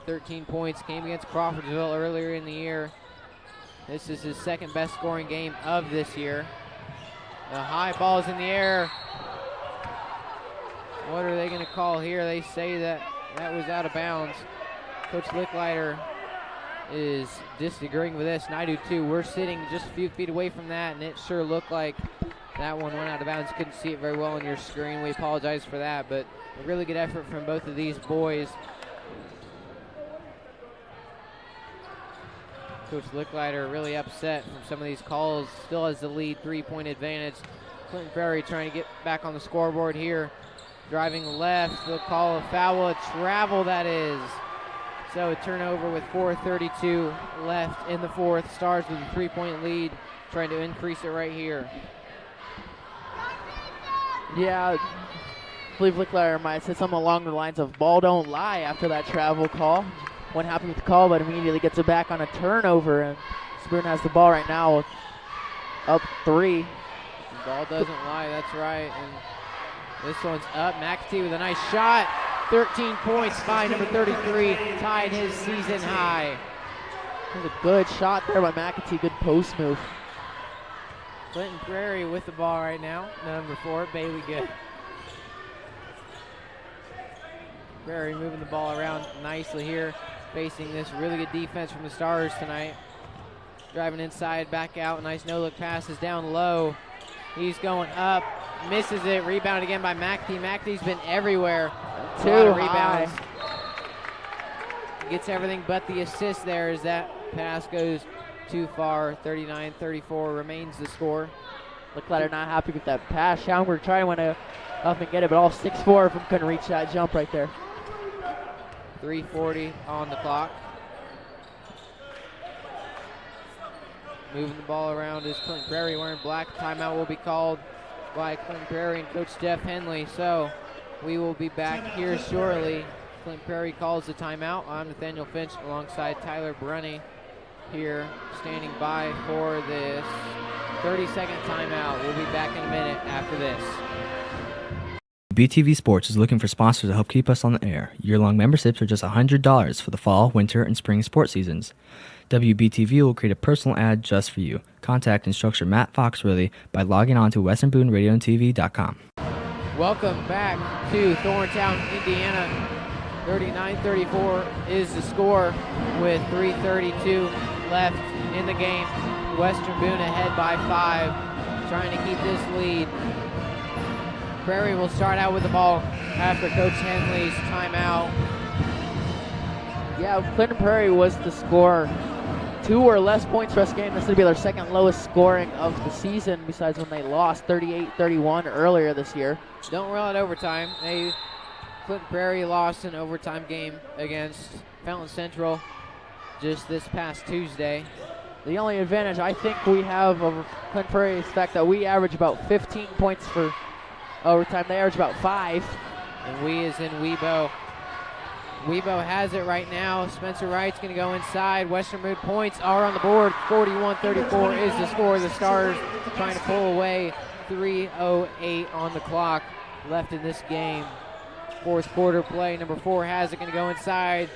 13 points came against Crawfordsville earlier in the year. This is his 2nd best scoring game of this year. The high ball's in the air. What are they going to call here? They say that was out of bounds. Coach Licklider is disagreeing with this, and I do too. We're sitting just a few feet away from that, and it sure looked like that one went out of bounds. Couldn't see it very well on your screen. We apologize for that, but a really good effort from both of these boys. Coach Licklider really upset from some of these calls. Still has the lead, 3-point advantage. Clinton Prairie trying to get back on the scoreboard here. Driving left, they'll call a foul, a travel that is. So a turnover with 4:32 left in the 4th. Stars with a 3-point lead, trying to increase it right here. Yeah, I believe Licklider might have said something along the lines of ball don't lie after that travel call. Wasn't happy with the call, but immediately gets it back on a turnover, and Spoon has the ball right now, up 3. The ball doesn't lie, that's right. And this one's up. McAtee with a nice shot. 13 points by number 33, tied his season high. That was a good shot there by McAtee, good post move. Clinton Prairie with the ball right now. Number 4, Bailey Good. Prairie moving the ball around nicely here, facing this really good defense from the Stars tonight. Driving inside, back out, nice no-look passes down low. He's going up, misses it, rebound again by McAtee. McAtee's been everywhere. Too rebounds. Gets everything but the assist there as that pass goes too far. 39-34 remains the score. Looked like they're not happy with that pass. Schaumburg tried to went up and get it, but all 6'4" of them couldn't reach that jump right there. 3:40 on the clock. Moving the ball around is Clinton Prairie wearing black. Timeout will be called by Clinton Prairie and Coach Jeff Henley. So we will be back here shortly. Clinton Prairie calls the timeout. I'm Nathaniel Finch alongside Tyler Brunny here standing by for this 30-second timeout. We'll be back in a minute after this. WBTV Sports is looking for sponsors to help keep us on the air. Year-long memberships are just $100 for the fall, winter, and spring sports seasons. WBTV will create a personal ad just for you. Contact instructor Matt Foxworthy by logging on to westernbooneradioandtv.com. Welcome back to Thorntown, Indiana. 39-34 is the score with 3:32 left in the game. Western Boone ahead by 5, trying to keep this lead. Prairie will start out with the ball after Coach Henley's timeout. Yeah, Clinton Prairie was the scorer. 2 or less points for this game. This would be their second lowest scoring of the season, besides when they lost 38-31 earlier this year. Don't roll it overtime. Clinton Prairie lost an overtime game against Fountain Central just this past Tuesday. The only advantage I think we have over Clinton Prairie is the fact that we average about 15 points for overtime. They average about 5. And we is in Webo. Webo has it right now. Spencer Wright's going to go inside. Western Boone points are on the board. 41-34 is the score. The Stars trying to pull away. 3:08 on the clock left in this game. Fourth quarter play. Number 4 has it. Going to go inside.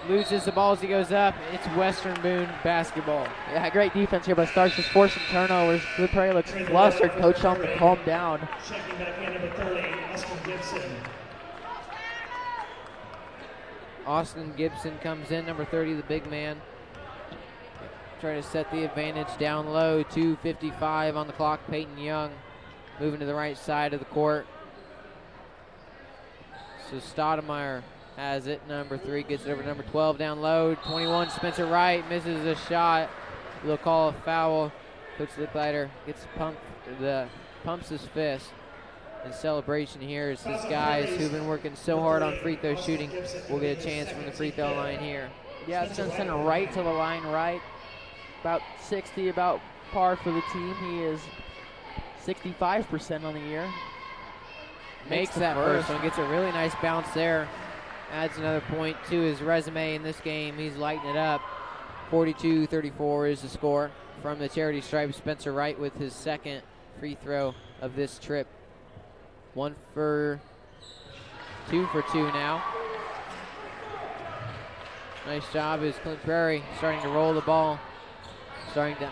Loses the ball as he goes up. It's Western Boone basketball. Yeah, great defense here by Stars, just forcing turnovers. Clinton Prairie looks flustered. Coach telling him to calm down. Checking back in, number 38, Austin Gibson. Austin Gibson comes in, number 30, the big man. Try to set the advantage down low. 2:55 on the clock. Peyton Young moving to the right side of the court. So Stoudemire has it. Number 3 gets it over to number 12 down low. 21, Spencer Wright misses a shot. They'll call a foul. Coach Licklider pumps his fist in celebration here as his guys who've been working so hard on free throw shooting will get a chance from the free throw line here. Yeah, it's going to send it right to the line, right. About 60, about par for the team. He is 65% on the year. Makes that first one, gets a really nice bounce there. Adds another point to his resume in this game. He's lighting it up. 42-34 is the score from the charity stripe. Spencer Wright with his second free throw of this trip. 2 for 2 now. Nice job is Clinton Prairie starting to roll the ball. Starting to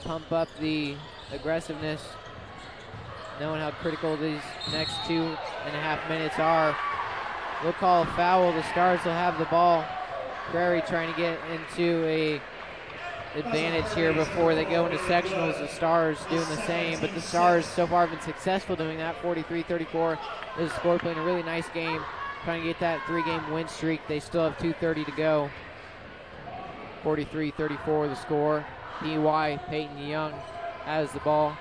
pump up the aggressiveness. Knowing how critical these next 2.5 minutes are. We'll call a foul. The Stars will have the ball. Prairie trying to get into a advantage here before they go into sectionals. The Stars doing the same, but the Stars so far have been successful doing that. 43-34 is the score, playing a really nice game, trying to get that 3-game win streak. They still have 2:30 to go. 43-34 the score. PY Peyton Young has the ball.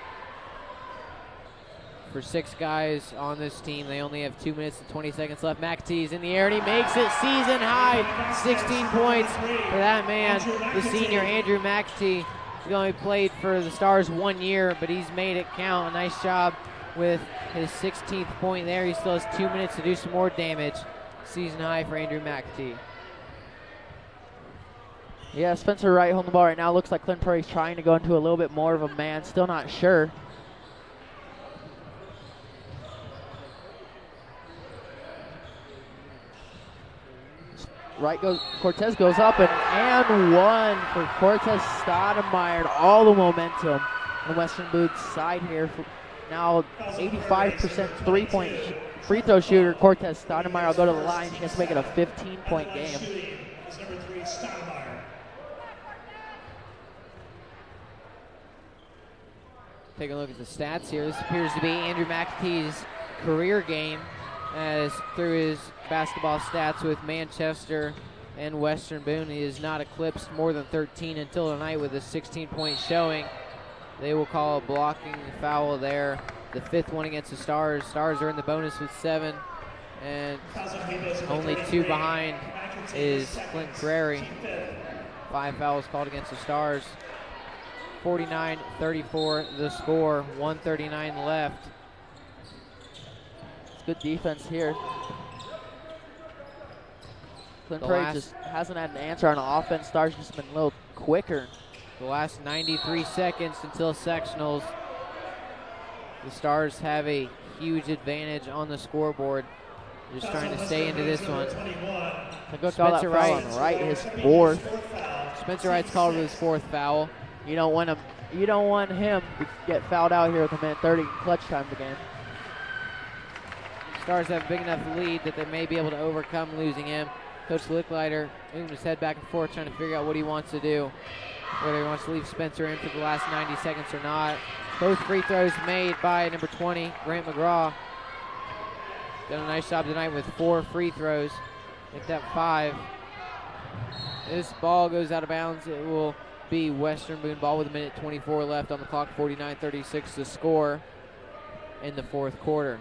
For 6 guys on this team, they only have 2 minutes and 20 seconds left. McAtee's in the air, and he makes it season high. 16 points for that man, the senior Andrew McAtee. He only played for the Stars 1 year, but he's made it count. A nice job with his 16th point there. He still has 2 minutes to do some more damage. Season high for Andrew McAtee. Yeah, Spencer Wright holding the ball right now. Looks like Clinton Prairie's trying to go into a little bit more of a man. Still not sure. Cortez goes up and one for Cortez Stoudemire. All the momentum on the Western Boone side here. Now 85% three-point free throw shooter Cortez Stoudemire will go to the line. He has to make it a 15-point game. Take a look at the stats here. This appears to be Andrew McAtee's career game, as through his basketball stats with Manchester and Western Boone, he has not eclipsed more than 13 until tonight with a 16-point showing. They will call a blocking foul there. The 5th one against the Stars. Stars are in the bonus with 7, and only 2 behind is Clint Prairie. 5 fouls called against the Stars. 49-34 the score, 1:39 left. It's good defense here. Clint Prairie just hasn't had an answer on offense. Stars just been a little quicker. The last 93 seconds until sectionals. The Stars have a huge advantage on the scoreboard. Just trying to stay into this one. Spencer Wright on right, his 4th. Spencer Wright's called with his 4th foul. You don't want him to get fouled out here with a minute 30 clutch time of the game. Stars have a big enough lead that they may be able to overcome losing him. Coach Licklider moving his head back and forth, trying to figure out what he wants to do. Whether he wants to leave Spencer in for the last 90 seconds or not. Both free throws made by number 20, Grant McGraw. Done a nice job tonight with 4 free throws. Make that 5. This ball goes out of bounds. It will be Western Boone ball with a minute 24 left on the clock. 49-36 the score in the 4th quarter.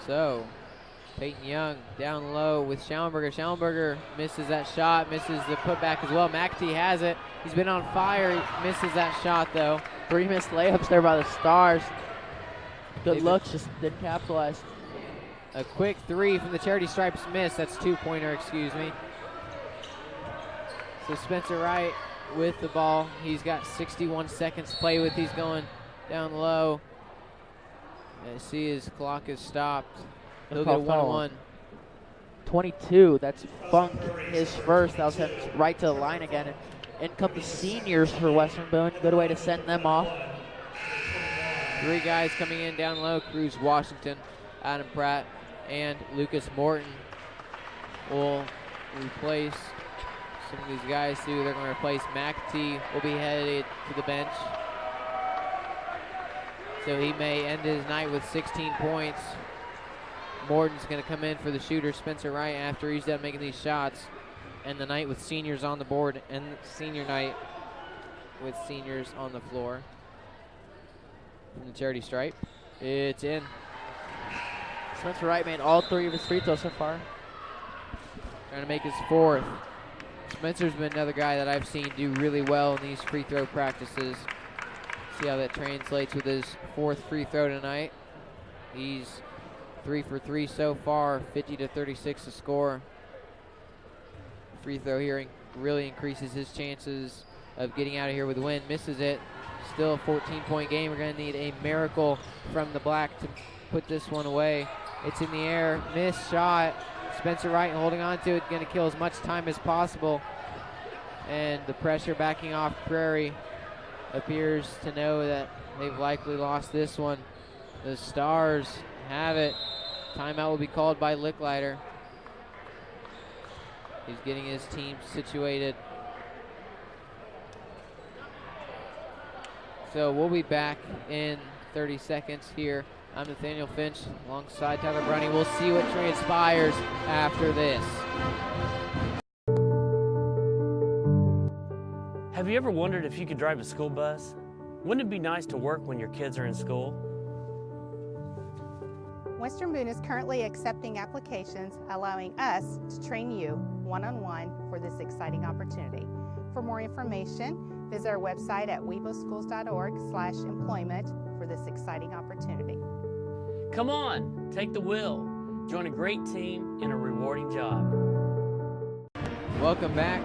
So, Peyton Young down low with Schallenberger. Schallenberger misses that shot, misses the putback as well. McAtee has it. He's been on fire. He misses that shot, though. 3 missed layups there by the Stars. Good looks, just didn't capitalize. A quick 3 from the Charity Stripes miss. That's 2-pointer, excuse me. So Spencer Wright with the ball. He's got 61 seconds to play with. He's going down low. I see his clock is stopped. He'll get a 1-1. 22, that's Funk, his first. That was him right to the line again. And in come the seniors for Western Boone. Good way to send them off. 3 guys coming in down low. Cruz Washington, Adam Pratt, and Lucas Morton will replace some of these guys too. They're going to replace McAtee. Will be headed to the bench. So he may end his night with 16 points. Morton's going to come in for the shooter, Spencer Wright, after he's done making these shots. And the night with seniors on the board, and senior night with seniors on the floor. From the Charity Stripe, it's in. Spencer Wright made all 3 of his free throws so far. Trying to make his 4th. Spencer's been another guy that I've seen do really well in these free throw practices. See how that translates with his 4th free throw tonight. He's 3 for 3 so far, 50-36 to score. Free throw here really increases his chances of getting out of here with a win. Misses it. Still a 14-point game. We're going to need a miracle from the Black to put this one away. It's in the air. Missed shot. Spencer Wright holding on to it. Going to kill as much time as possible. And the pressure backing off Prairie appears to know that they've likely lost this one. The Stars have it. Timeout will be called by Licklider. He's getting his team situated. So we'll be back in 30 seconds here. I'm Nathaniel Finch alongside Tyler Browning. We'll see what transpires after this. Have you ever wondered if you could drive a school bus? Wouldn't it be nice to work when your kids are in school? Western Boone is currently accepting applications, allowing us to train you one-on-one for this exciting opportunity. For more information, visit our website at weboschools.org/employment for this exciting opportunity. Come on, take the wheel. Join a great team in a rewarding job. Welcome back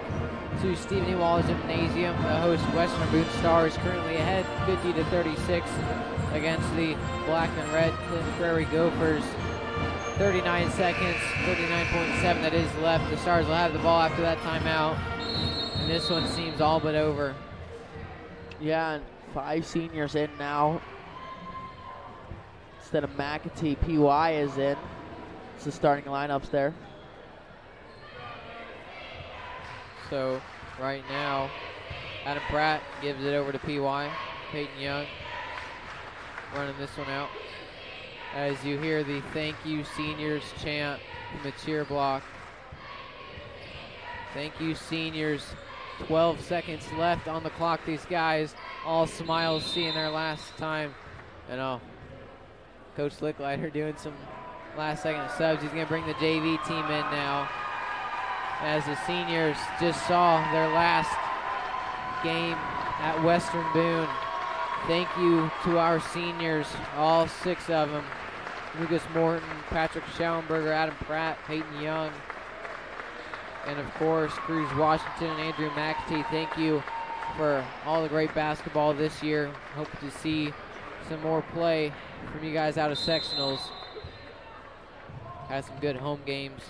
to Stephen E. Wallace Gymnasium. The host Western Boone Stars currently ahead 50-36 against the black and red Clinton Prairie Gophers. 39 seconds, 39.7 that is left. The Stars will have the ball after that timeout. And this one seems all but over. Yeah, and 5 seniors in now. Instead of McAtee, PY is in. It's the starting lineups there. So right now, Adam Pratt gives it over to PY. Peyton Young running this one out. As you hear the thank you seniors chant from the cheer block. Thank you seniors. 12 seconds left on the clock. These guys all smiles seeing their last time. And Coach Licklider doing some last second subs. He's going to bring the JV team in now. As the seniors just saw their last game at Western Boone. Thank you to our seniors, all 6 of them. Lucas Morton, Patrick Schallenberger, Adam Pratt, Peyton Young, and of course, Cruz Washington and Andrew McAtee. Thank you for all the great basketball this year. Hope to see some more play from you guys out of sectionals. Had some good home games.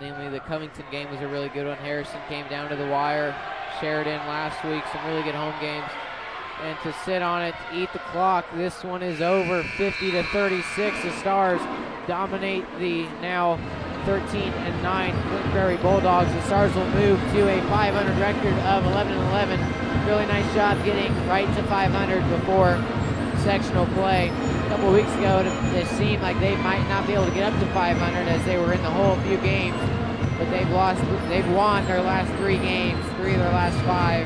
Namely, the Covington game was a really good one. Harrison came down to the wire. Sheridan last week, some really good home games. And to sit on it, eat the clock. This one is over, 50-36. The Stars dominate the now 13-9 Clinton Prairie Bulldogs. The Stars will move to a 500 record of 11-11. Really nice job getting right to 500 before sectional play. A couple weeks ago, it seemed like they might not be able to get up to 500 as they were in the hole a few games. But they've won their last 3 games, 3 of their last 5.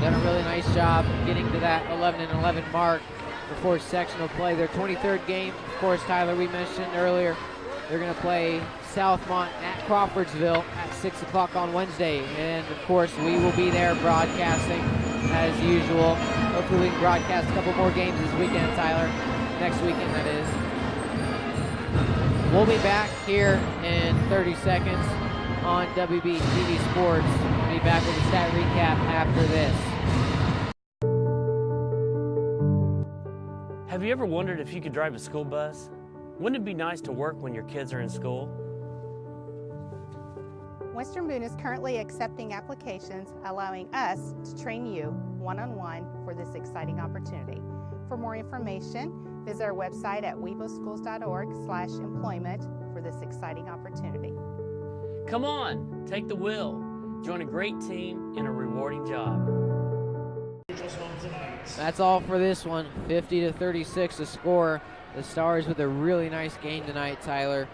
Done a really nice job getting to that 11-11 mark before sectional play. Their 23rd game, of course, Tyler, we mentioned earlier, they're going to play Southmont at Crawfordsville at 6 o'clock on Wednesday. And, of course, we will be there broadcasting as usual. Hopefully we can broadcast a couple more games this weekend, Tyler. Next weekend, that is. We'll be back here in 30 seconds on WBTV Sports. We'll be back with a stat recap after this. Have you ever wondered if you could drive a school bus? Wouldn't it be nice to work when your kids are in school? Western Boone is currently accepting applications, allowing us to train you one-on-one for this exciting opportunity. For more information, visit our website at weboschools.org/employment for this exciting opportunity. Come on, take the wheel. Join a great team in a rewarding job. That's all for this one. 50-36 the score. The Stars with a really nice game tonight, Tyler.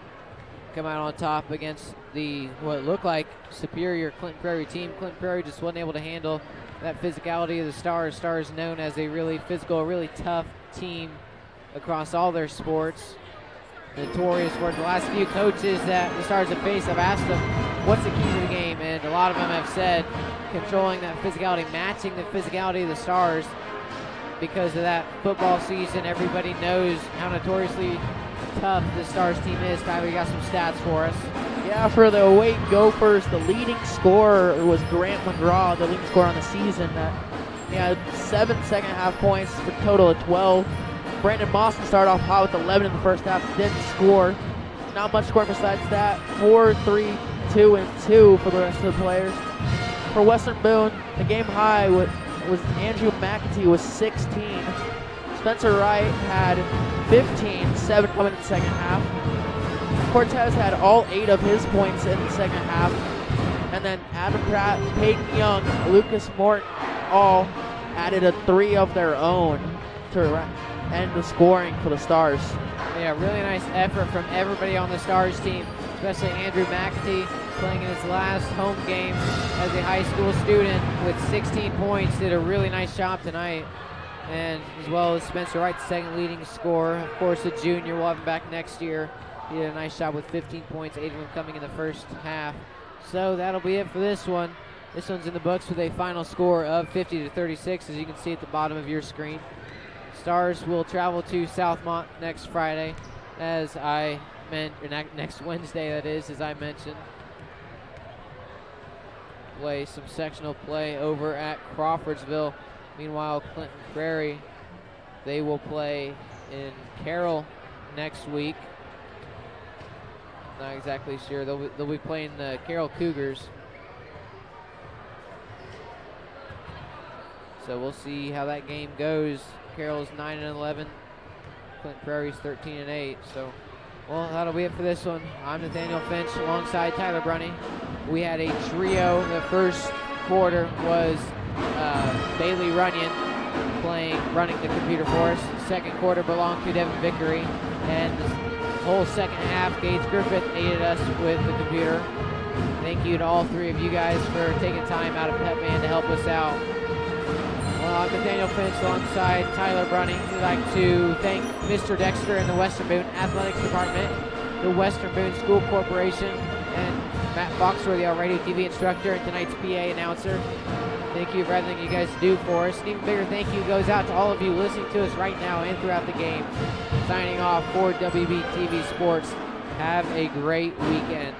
Come out on top against the what looked like superior Clinton Prairie team. Clinton Prairie just wasn't able to handle that physicality of the Stars. Stars known as a really physical, really tough team across all their sports. Notorious for the last few coaches that the Stars have faced. I've asked them, what's the key to the game? And a lot of them have said controlling that physicality, matching the physicality of the Stars. Because of that football season, everybody knows how notoriously tough the Stars team is. Tyler, you got some stats for us. Yeah, for the away Gophers, the leading scorer was Grant McGraw, the leading scorer on the season. He had 7 second-half points for a total of 12. Brandon Boston started off hot with 11 in the first half, didn't score. Not much scoring besides that. 4, 3, 2, and 2 for the rest of the players. For Western Boone, the game high was Andrew McAtee with 16. Spencer Wright had 15, 7 coming in the second half. Cortez had all 8 of his points in the second half. And then Adam Pratt, Peyton Young, Lucas Morton all added a 3 of their own to end the scoring for the Stars. Yeah, really nice effort from everybody on the Stars team, especially Andrew McAtee, playing in his last home game as a high school student with 16 points. Did a really nice job tonight. And as well as Spencer Wright, the second leading scorer. Of course, the junior, we'll have him back next year. He did a nice job with 15 points, 8 of them coming in the first half. So that'll be it for this one. This one's in the books with a final score of 50-36, as you can see at the bottom of your screen. Stars will travel to Southmont next Friday, as I meant, or next Wednesday, that is, as I mentioned. Play some sectional play over at Crawfordsville. Meanwhile, Clinton Prairie, they will play in Carroll next week. Not exactly sure. They'll be playing the Carroll Cougars. So we'll see how that game goes. Carroll's 9-11. Clinton Prairie's 13-8. So, well, that'll be it for this one. I'm Nathaniel Finch alongside Tyler Brunny. We had a trio. The first quarter was Bailey Runyon running the computer for us. Second quarter belonged to Devin Vickery. And the whole second half, Gage Griffith aided us with the computer. Thank you to all three of you guys for taking time out of Pep Band to help us out. Well, I'm Nathaniel Finch alongside Tyler Brunning. We'd like to thank Mr. Dexter and the Western Boone Athletics Department, the Western Boone School Corporation, and Matt Foxworthy, our radio TV instructor and tonight's PA announcer. Thank you for everything you guys do for us. An even bigger thank you goes out to all of you listening to us right now and throughout the game. Signing off for WBTV Sports. Have a great weekend.